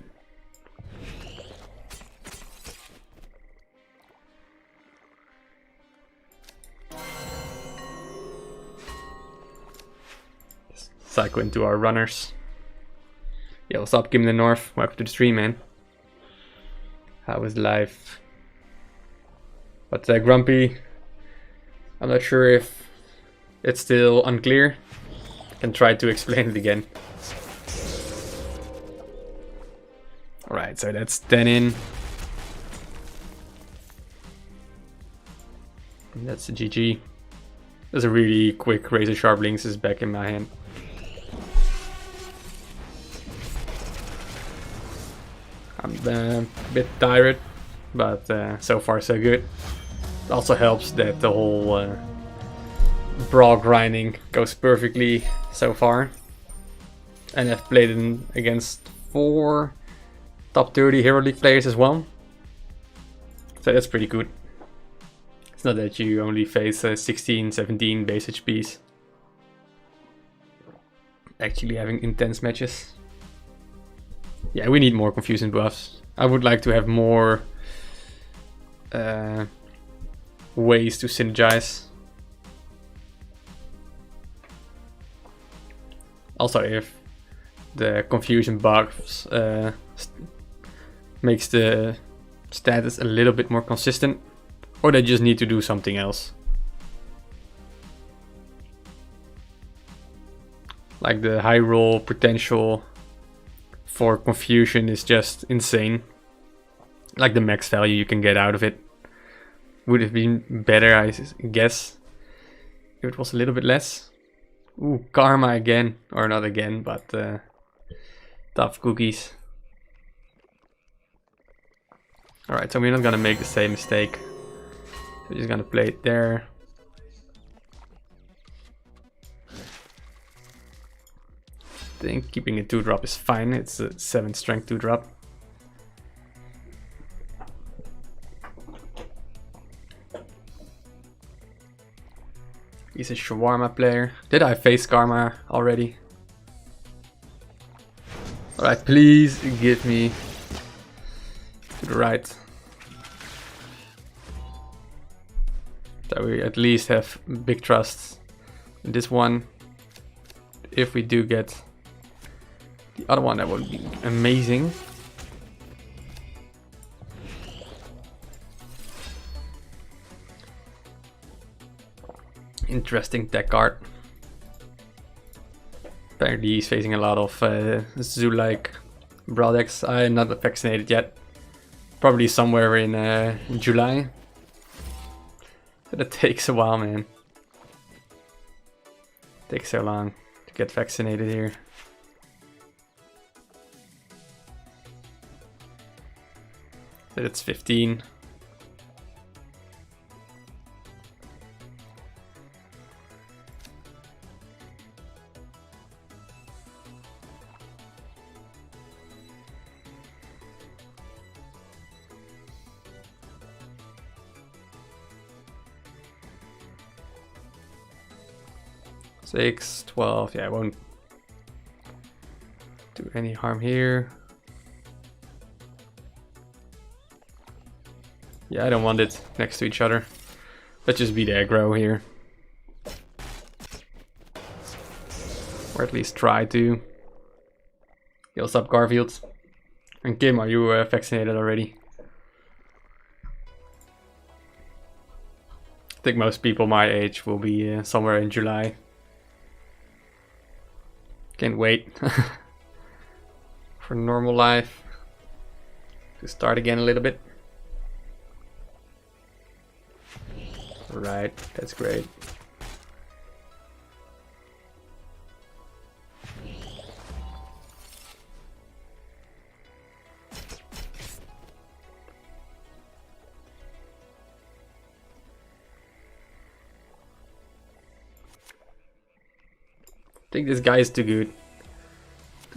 Cycle into our runners. Yeah, what's up, Kim in the North? Welcome to the stream, man. How is life? But Grumpy, I'm not sure if it's still unclear. I can try to explain it again. Alright, so that's 10 in. And that's a GG. That's a really quick Razor Sharp Lynx is back in my hand. I'm a bit tired, but so far so good. It also helps that the whole Brawl grinding goes perfectly so far. And I've played against 4 top 30 Hero League players as well. So that's pretty good. It's not that you only face 16, 17 base HPs. Actually having intense matches. Yeah, we need more confusion buffs. I would like to have more ways to synergize. Also, if the confusion buffs makes the status a little bit more consistent, or they just need to do something else. Like the high roll potential for confusion is just insane. Like the max value you can get out of it would have been better, I guess, if it was a little bit less. Ooh, karma again, or not again, but tough cookies. Alright, so we're not gonna make the same mistake. We're just gonna play it there. I think keeping a 2-drop is fine. It's a 7 strength 2-drop. He's a shawarma player. Did I face karma already? Alright, please give me to the right. So we at least have big trust in this one. If we do get the other one, that would be amazing. Interesting tech card. Apparently he's facing a lot of zoo-like Brawl decks. I'm not vaccinated yet. Probably somewhere in July. So that takes a while, man. Takes so long to get vaccinated here. But it's 15. Six, 12, yeah, I won't do any harm here. Yeah, I don't want it next to each other. Let's just be the aggro here. Or at least try to. What's up, Garfield? And Kim, are you vaccinated already? I think most people my age will be somewhere in July. Can't wait for normal life to start again a little bit. Right, that's great. I think this guy is too good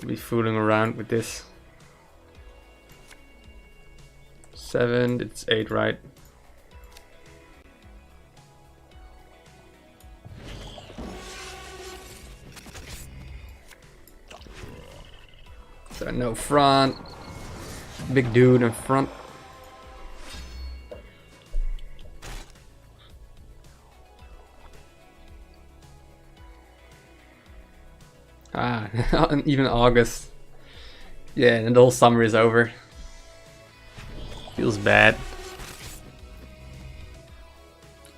to be fooling around with this. 7, it's 8, right? So no front. Big dude in front. Ah, even August. Yeah, and the whole summer is over. Feels bad.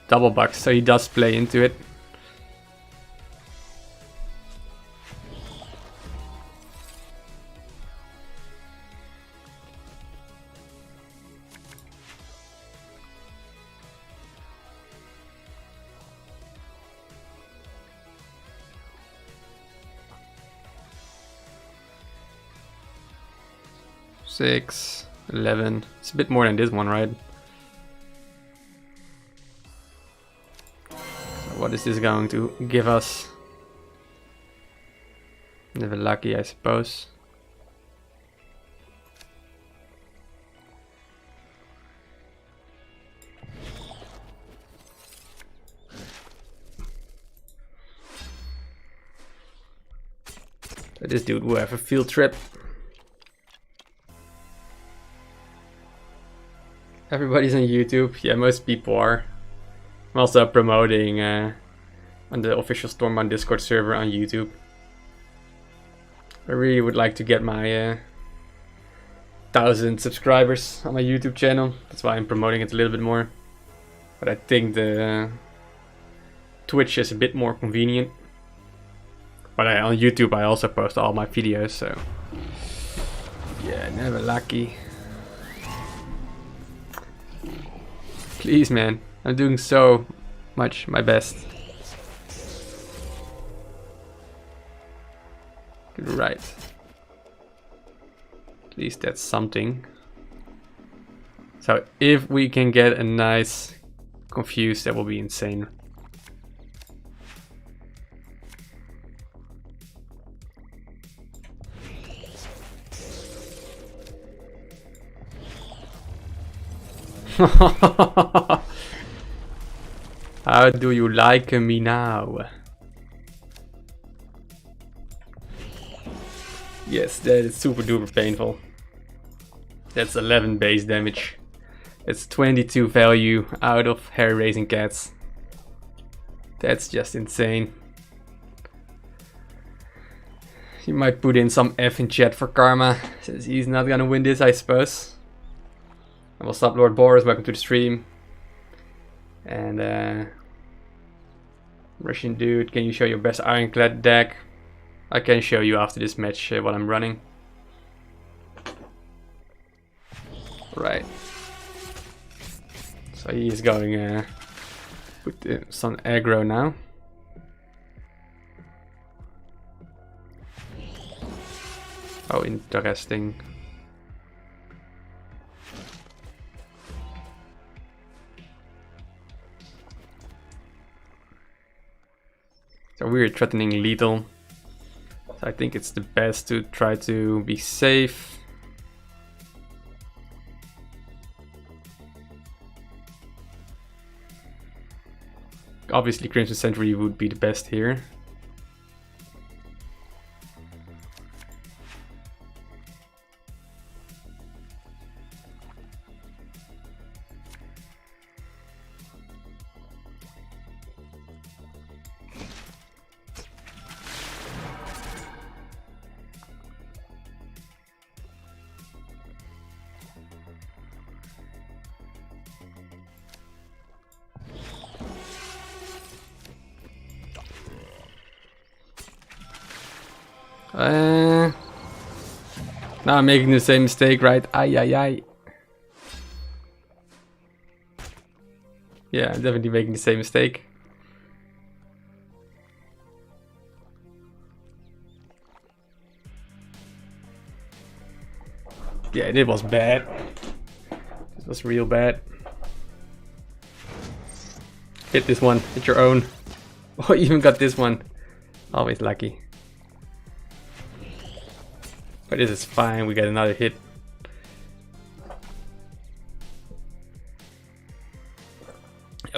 Double bucks, so he does play into it. 6, 11. It's a bit more than this one, right? So what is this going to give us? Never lucky, I suppose. This dude will have a field trip. Everybody's on YouTube. Yeah, most people are. I'm also promoting on the official Stormbound Discord server on YouTube. I really would like to get my 1,000 subscribers on my YouTube channel. That's why I'm promoting it a little bit more. But I think the Twitch is a bit more convenient. But on YouTube I also post all my videos, so yeah, never lucky. Please, man, I'm doing so much my best. Right. At least that's something. So if we can get a nice confused, that will be insane. How do you like me now? Yes, that is super duper painful. That's 11 base damage. It's 22 value out of hair raising cats. That's just insane. You might put in some F in chat for Karma, since he's not gonna win this, I suppose. And what's up, Lord Boris? Welcome to the stream. And Russian dude, can you show your best ironclad deck? I can show you after this match what I'm running. Right. So he's going put some aggro now. Oh, interesting. So we're threatening lethal. So I think it's the best to try to be safe. Obviously Crimson Century would be the best here. Now I'm making the same mistake, right? Ay, ay, ay. Yeah, I'm definitely making the same mistake. Yeah, it was bad. This was real bad. Hit this one, hit your own. Oh, even got this one. Always lucky. But this is fine, we get another hit.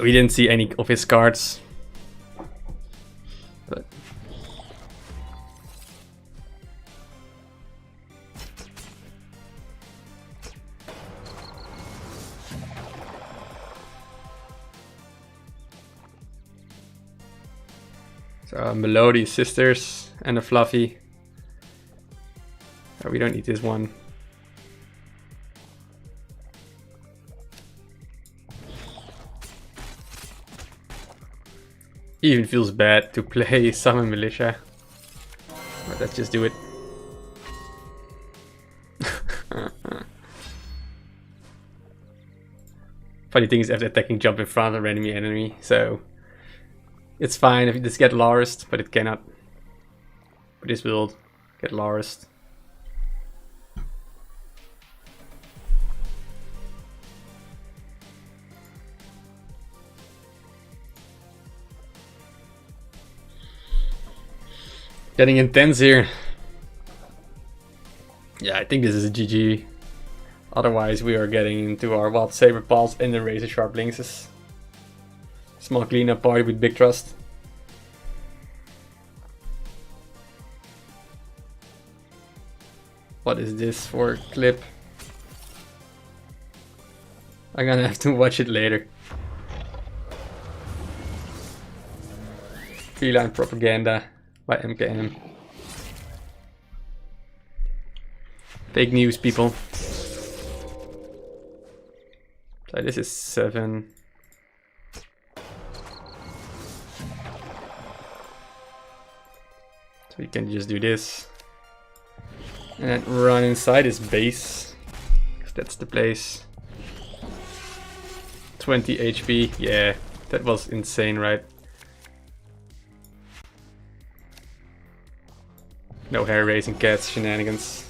We didn't see any of his cards. But so Melody, Sisters, and a Fluffy. Oh, we don't need this one. Even feels bad to play Summon Militia. But let's just do it. Funny thing is, after attacking, jump in front of enemy, so it's fine if it just get lost, but it cannot. But this will get lost. Getting intense here. Yeah, I think this is a GG. Otherwise we are getting into our Wild Saber Pulse and the Razor Sharp Lynxes. Small cleanup party with big trust. What is this for clip? I'm gonna have to watch it later. Feline Propaganda by MKM. Fake news, people. So this is 7. So we can just do this. And run inside his base. Because that's the place. 20 HP. Yeah, that was insane, right? No hair raising cats shenanigans.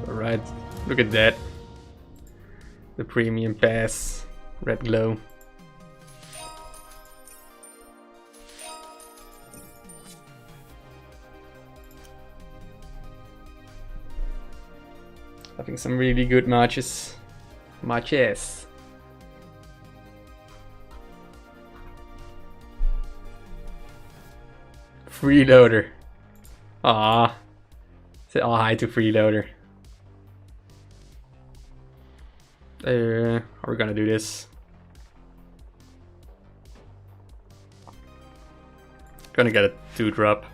Alright, look at that. The premium pass, red glow. Having some really good matches. Matches. Freeloader. Ah, say all hi to Freeloader. How are we gonna do this? Gonna get a 2-drop.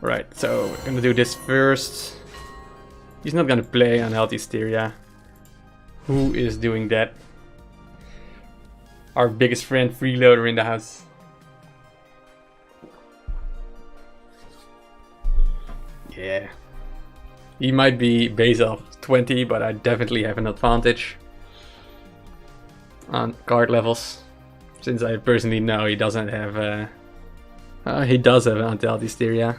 Right, so we're gonna do this first. He's not gonna play Unhealthy Hysteria. Who is doing that? Our biggest friend Freeloader in the house. Yeah. He might be base of 20, but I definitely have an advantage on card levels. Since I personally know he doesn't have he does have Unhealthy Hysteria.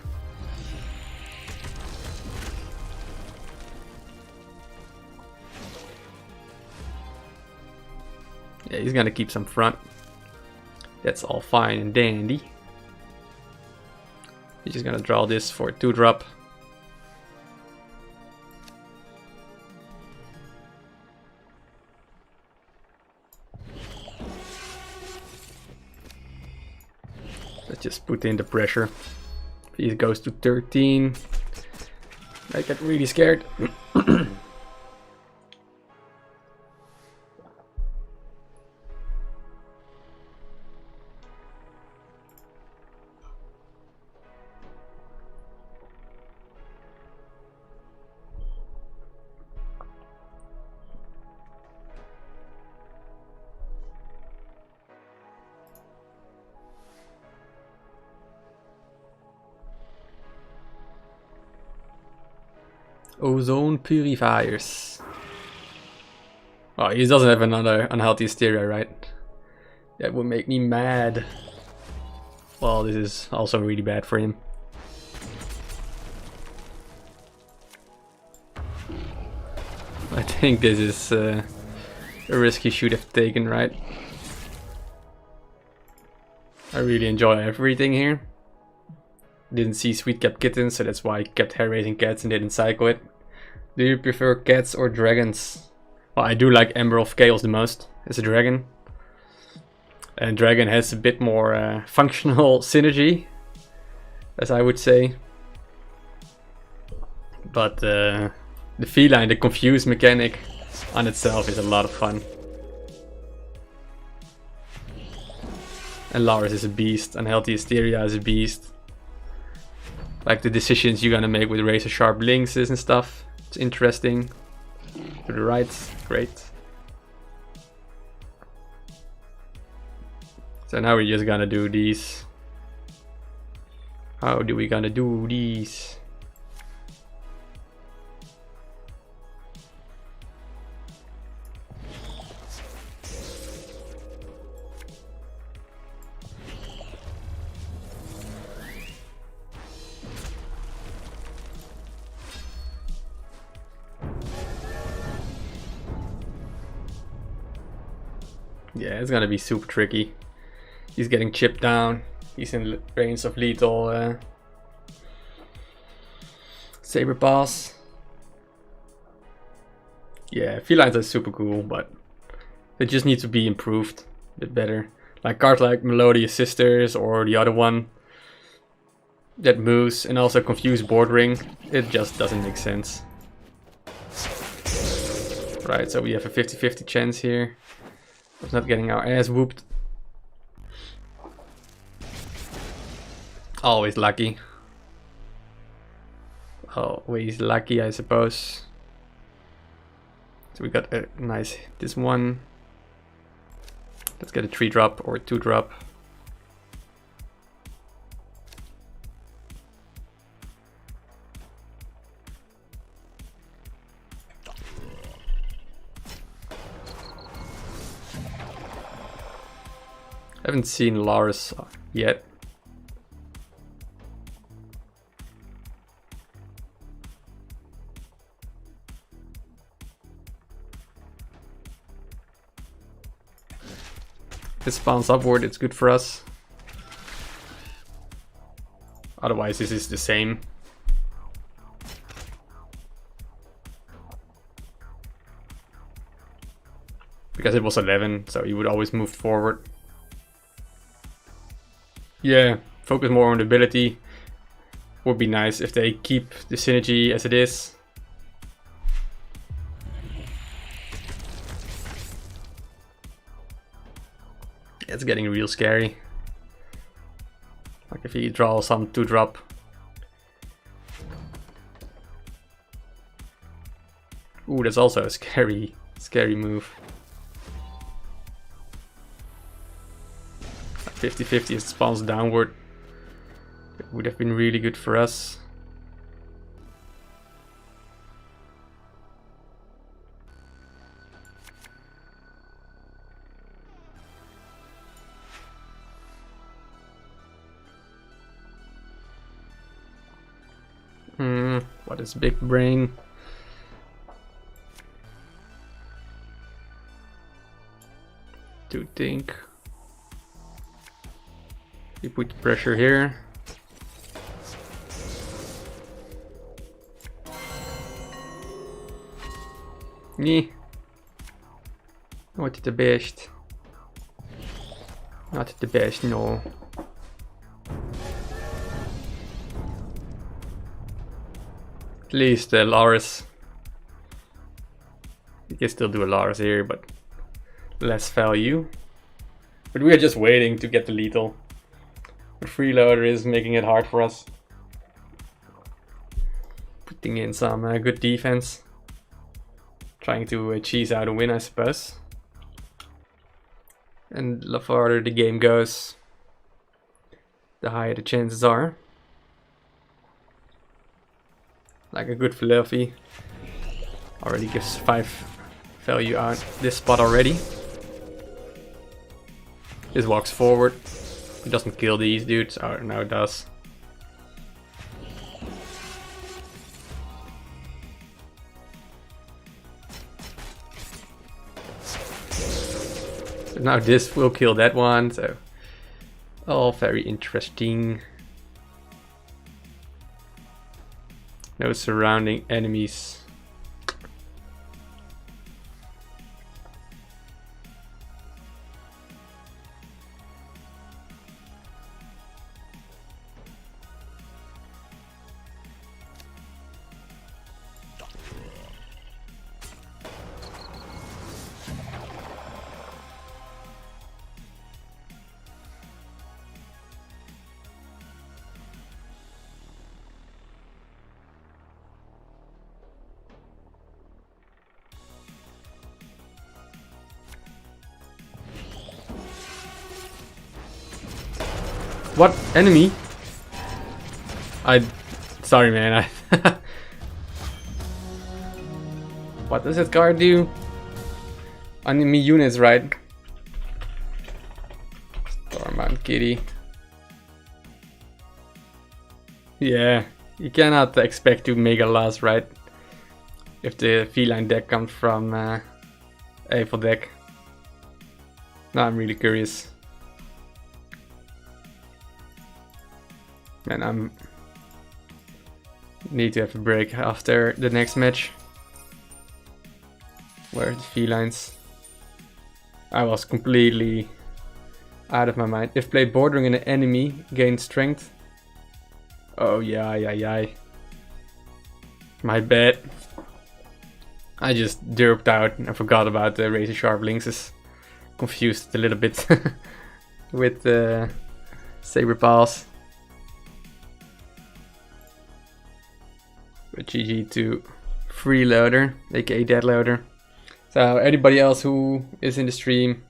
Yeah, he's gonna keep some front. That's all fine and dandy. He's just gonna draw this for a 2-drop. Let's just put in the pressure. If he goes to 13, I get really scared. Ozone purifiers. Oh, he doesn't have another Unhealthy Hysteria, right? That would make me mad. Well, this is also really bad for him. I think this is a risk he should have taken, right? I really enjoy everything here. Didn't see Sweet Cap Kittens, so that's why I kept hair raising cats and didn't cycle it. Do you prefer cats or dragons? Well, I do like Ember of Chaos the most as a dragon. And dragon has a bit more functional synergy, as I would say. But the feline, the confuse mechanic on itself is a lot of fun. And Lars is a beast, Unhealthy Hysteria is a beast. Like the decisions you're gonna make with razor sharp lynxes and stuff. It's interesting. To the right, great. So now we're just gonna do these. How do we gonna do these? Yeah, it's gonna be super tricky. He's getting chipped down. He's in range of lethal Saber Pass. Yeah, Felines are super cool, but they just need to be improved a bit better. Like cards like Melodious Sisters or the other one that moves and also Confused Bordering. It just doesn't make sense. Right, so we have a 50-50 chance here of not getting our ass whooped. Always lucky. Always lucky, I suppose. So we got a nice this one. Let's get a 3-drop or a 2-drop. I haven't seen Lars yet. If it spawns upward, it's good for us. Otherwise, this is the same. Because it was 11, so you would always move forward. Yeah, focus more on the ability. Would be nice if they keep the synergy as it is. It's getting real scary. Like if he draws some 2-drop. Ooh, that's also a scary move. 50-50 it spawns downward. It would have been really good for us. What is big brain? To think. We put the pressure here. Nee. Not the best. Not the best, no. At least Lars. You can still do a Lars here, but less value. But we are just waiting to get the lethal. The freeloader is making it hard for us. Putting in some good defense. Trying to cheese out a win, I suppose. And the farther the game goes, the higher the chances are. Like a good Philadelphia. Already gives 5 value out this spot already. This walks forward. It doesn't kill these dudes. Oh, now it does. So now this will kill that one. So all very interesting. No surrounding enemies. What enemy? Sorry, man. What does that card do? Enemy units, right? Stormbound kitty. Yeah, you cannot expect to make a loss, right? If the feline deck comes from Evil deck. Now I'm really curious. And I'm need to have a break after the next match. Where are the felines? I was completely out of my mind. If played bordering an enemy, gain strength. Oh yeah. My bad. I just derped out and I forgot about the razor sharp lynxes. Confused a little bit with the saber pals. But GG to Freeloader, aka Deadloader. So anybody else who is in the stream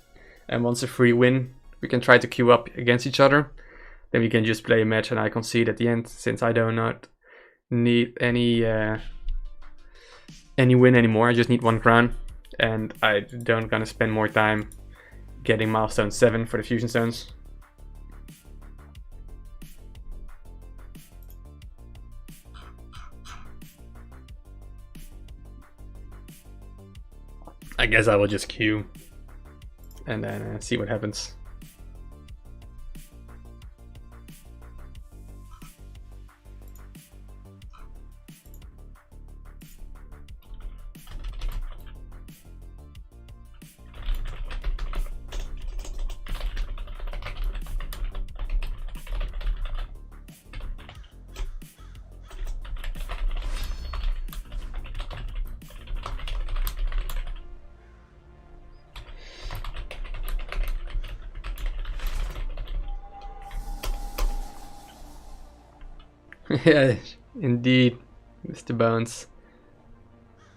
and wants a free win, we can try to queue up against each other. Then we can just play a match and I concede at the end, since I do not need any win anymore. I just need 1 crown, and I don't gonna spend more time getting milestone 7 for the fusion stones. I guess I will just queue and then see what happens. Yeah, indeed, Mr. Bones.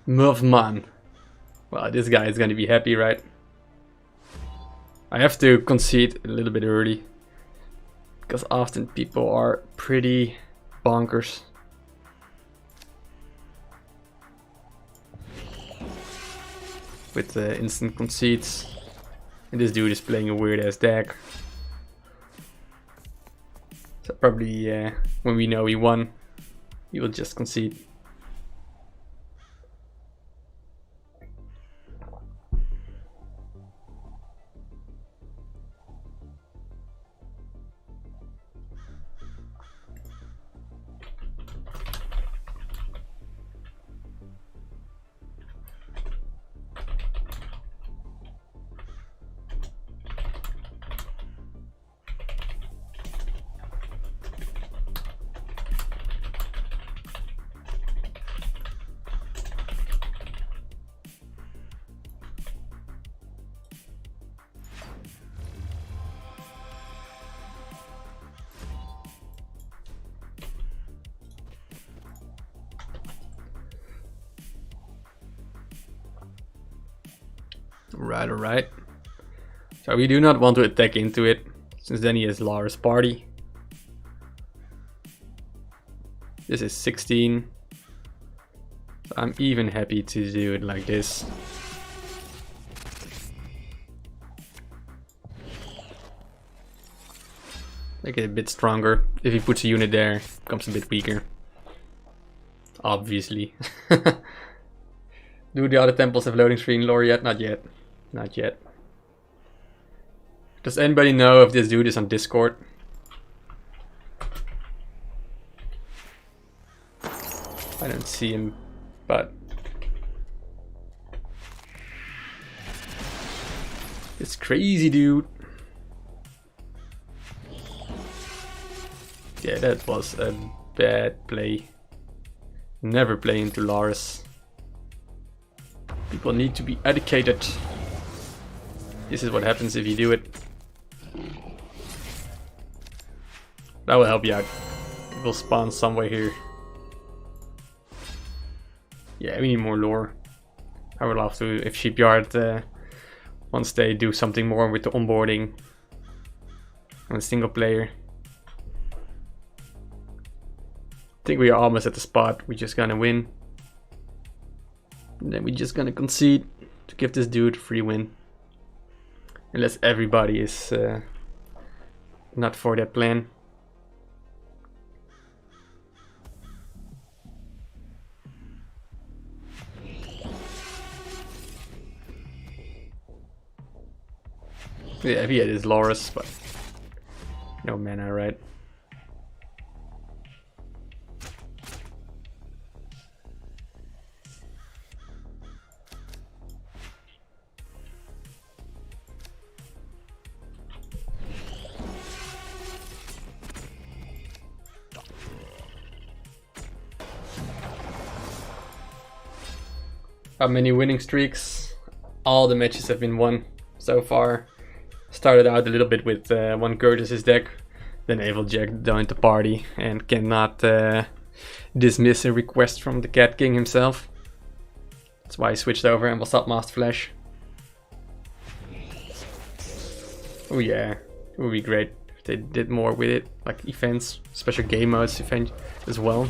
Movman. Well, this guy is gonna be happy, right? I have to concede a little bit early, because often people are pretty bonkers. With the instant concedes. And this dude is playing a weird ass deck. So probably when we know he won, he will just concede. Alright. So we do not want to attack into it, since then he has Lara's party. This is 16. So I'm even happy to do it like this. Make it a bit stronger. If he puts a unit there, it becomes a bit weaker. Obviously. Do the other temples have loading screen lore yet? Not yet. Not yet. Does anybody know if this dude is on Discord? I don't see him, but it's crazy, dude. Yeah, that was a bad play. Never play into Lars. People need to be educated. This is what happens if you do it. That will help you out. It will spawn somewhere here. Yeah, we need more lore. I would love to, if Shipyard, once they do something more with the onboarding on a single player. I think we are almost at the spot. We're just gonna win. And then we're just gonna concede to give this dude a free win. Unless everybody is not for that plan. Yeah, he had his Loris, but no mana, right? How many winning streaks? All the matches have been won so far. Started out a little bit with one Curtis's deck, then Jack joined the party and cannot dismiss a request from the Cat King himself. That's why I switched over and was up Master Flash. Oh yeah, it would be great if they did more with it, like events, special game modes event as well.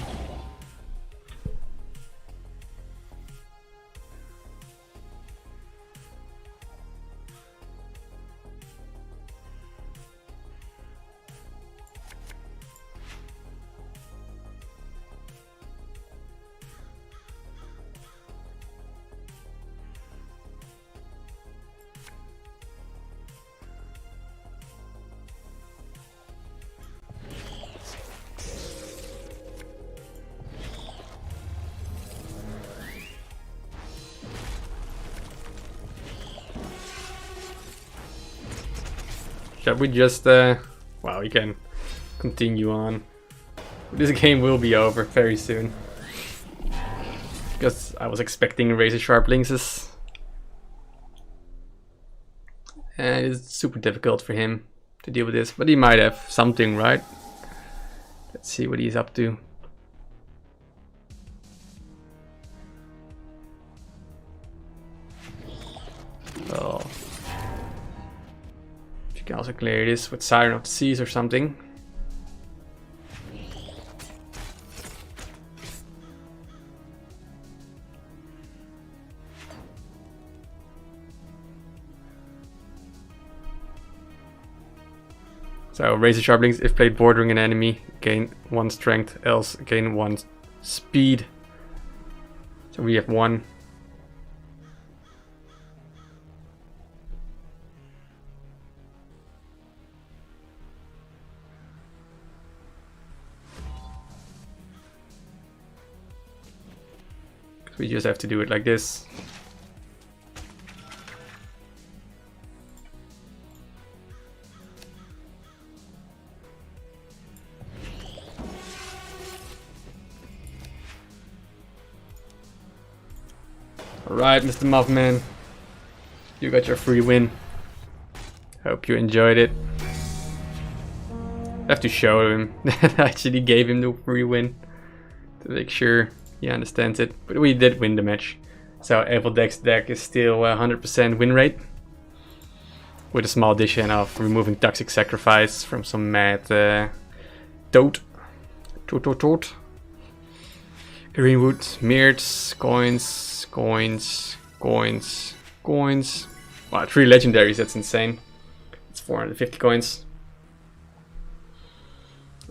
Shall we just, well, we can continue on. This game will be over very soon. Because I was expecting Razor Sharp Lynxes. And it's super difficult for him to deal with this, but he might have something, right? Let's see what he's up to. Oh. You can also clear this with Siren of the Seas or something. So Razor Sharp Lynx, if played bordering an enemy, gain 1 strength, else gain 1 speed. So we have 1. We just have to do it like this. Alright, Mr. Muffman, you got your free win. Hope you enjoyed it. I have to show him that I actually gave him the free win to make sure he understands it. But we did win the match. So Deck's deck is still 100% win rate, with a small addition of removing Toxic Sacrifice from some mad Toad. Greenwood, Mirts, coins. Wow, 3 legendaries, that's insane. It's 450 coins.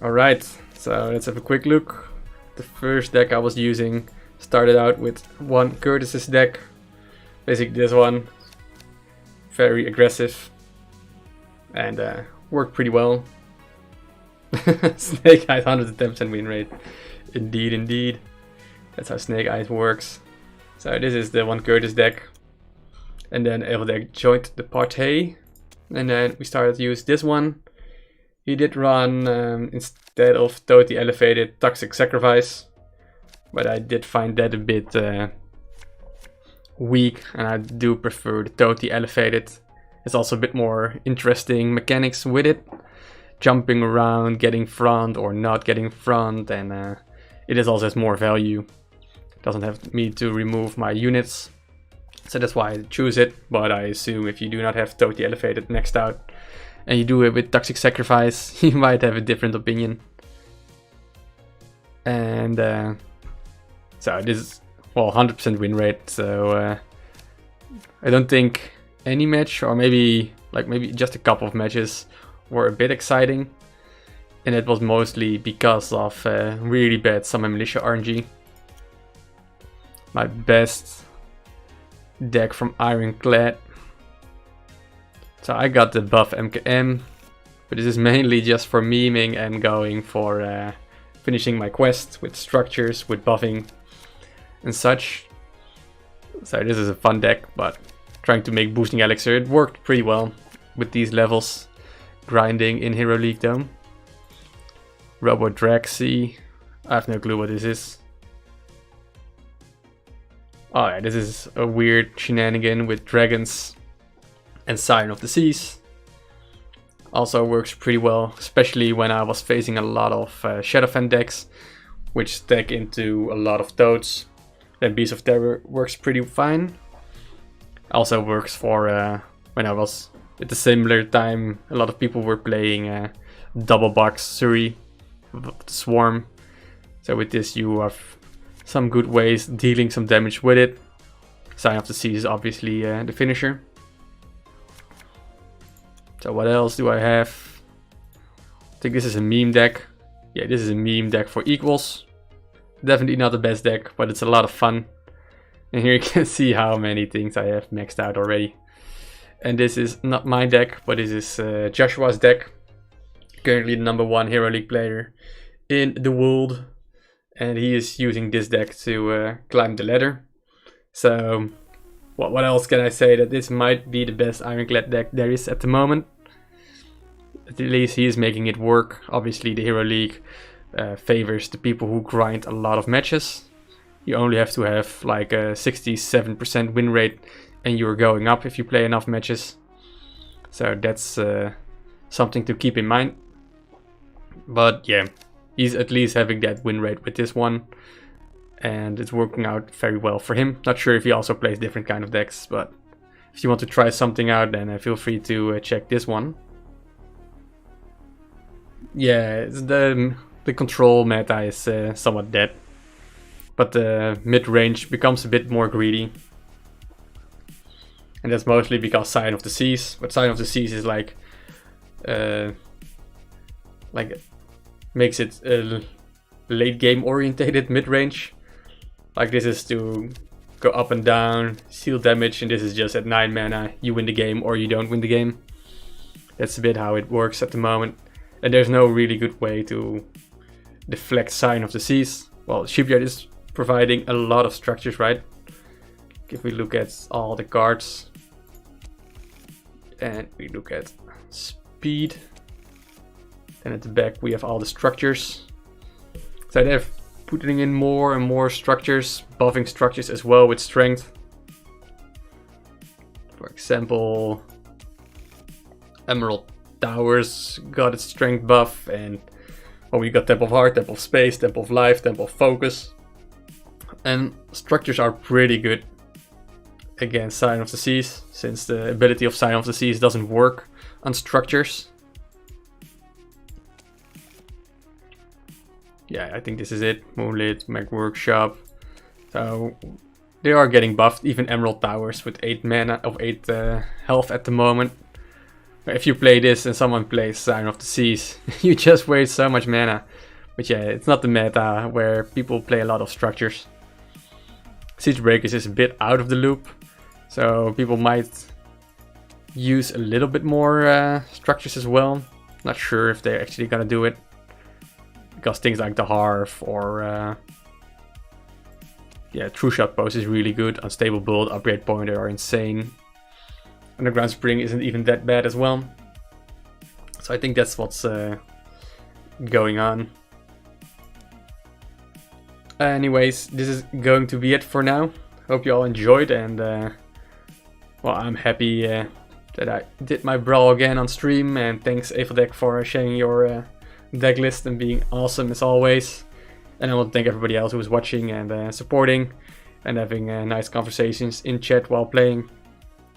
Alright, so let's have a quick look. The first deck I was using started out with one Curtis's deck. Basically this one. Very aggressive. And worked pretty well. Snake Eyes 110% win rate. Indeed. That's how Snake Eyes works. So this is the one Curtis deck. And then Deck joined the party. And then we started to use this one. He did run, instead of totally elevated, Toxic Sacrifice. But I did find that a bit weak. And I do prefer the totally elevated. There's also a bit more interesting mechanics with it. Jumping around, getting front or not getting front. And it is also has more value. Doesn't have me to remove my units. So that's why I choose it. But I assume if you do not have totally elevated next out, and you do it with Toxic Sacrifice, you might have a different opinion. And so this is, well, 100% win rate. So I don't think any match, or maybe just a couple of matches, were a bit exciting. And it was mostly because of really bad Summon Militia RNG. My best deck from Ironclad So I got the buff MKM, but this is mainly just for memeing and going for finishing my quest with structures, with buffing and such. So this is a fun deck, but trying to make boosting elixir, it worked pretty well with these levels. Grinding in Hero League though. Robo Draxi, I have no clue what this is. Oh yeah, this is a weird shenanigan with dragons and Siren of the Seas. Also works pretty well, especially when I was facing a lot of Shadowfen decks, which stack into a lot of toads. Then Beast of Terror works pretty fine. Also works for when I was at the similar time, a lot of people were playing double box Suri, Swarm. So with this you have some good ways dealing some damage with it. Sign of the Sea is obviously the finisher. So what else do I have? I think this is a meme deck. Yeah, this is a meme deck for equals. Definitely not the best deck, but it's a lot of fun. And here you can see how many things I have maxed out already. And this is not my deck, but this is Joshua's deck. Currently the #1 Hero League player in the world. And he is using this deck to climb the ladder. So what else can I say? That this might be the best Ironclad deck there is at the moment. At least he is making it work. Obviously the Hero League favors the people who grind a lot of matches. You only have to have like a 67% win rate and you're going up if you play enough matches. So that's something to keep in mind. But yeah, he's at least having that win rate with this one. And it's working out very well for him. Not sure if he also plays different kind of decks, but if you want to try something out, then feel free to check this one. Yeah, the control meta is somewhat dead. But the mid-range becomes a bit more greedy. And that's mostly because Sign of the Seas. But Sign of the Seas is like makes it late game orientated mid-range. Like this is to go up and down, seal damage, and this is just at 9 mana, you win the game or you don't win the game. That's a bit how it works at the moment. And there's no really good way to deflect Sign of the Seas. Well, Shipyard is providing a lot of structures, right? If we look at all the cards and we look at speed, then at the back we have all the structures. So they're putting in more and more structures, buffing structures as well with strength. For example, Emerald Towers got its strength buff, and well, we got Temple of Heart, Temple of Space, Temple of Life, Temple of Focus. And structures are pretty good against Sign of the Seas, since the ability of Sign of the Seas doesn't work on structures. Yeah, I think this is it. Moonlit, Mag Workshop. So they are getting buffed. Even Emerald Towers with 8 mana of 8 health at the moment. If you play this and someone plays Sign of the Seas, you just waste so much mana. But yeah, it's not the meta where people play a lot of structures. Siege Breakers is a bit out of the loop, so people might use a little bit more structures as well. Not sure if they're actually gonna do it, because things like the Harv or yeah, True Shot Post is really good. Unstable Bullet, Upgrade Pointer are insane. Underground Spring isn't even that bad as well. So I think that's what's going on. Anyways, this is going to be it for now. Hope you all enjoyed, and well, I'm happy that I did my Brawl again on stream, and thanks Eveldeck for sharing your deck list and being awesome as always. And I want to thank everybody else who was watching and supporting and having nice conversations in chat while playing.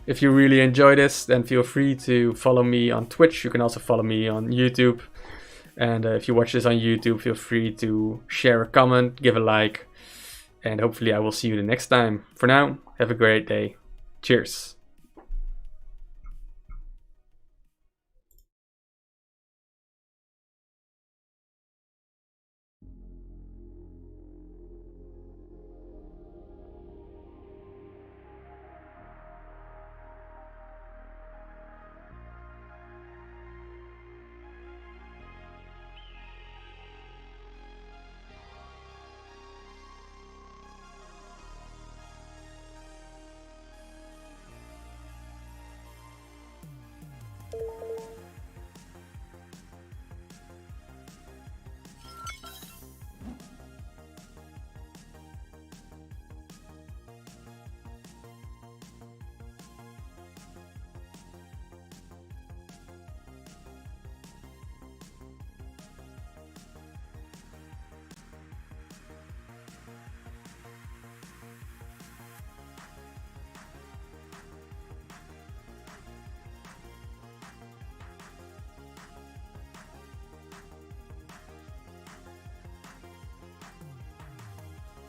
If you really enjoy this, then feel free to follow me on Twitch. You can also follow me on YouTube. And if you watch this on YouTube, feel free to share a comment, give a like, and hopefully I will see you the next time. For now, have a great day. Cheers.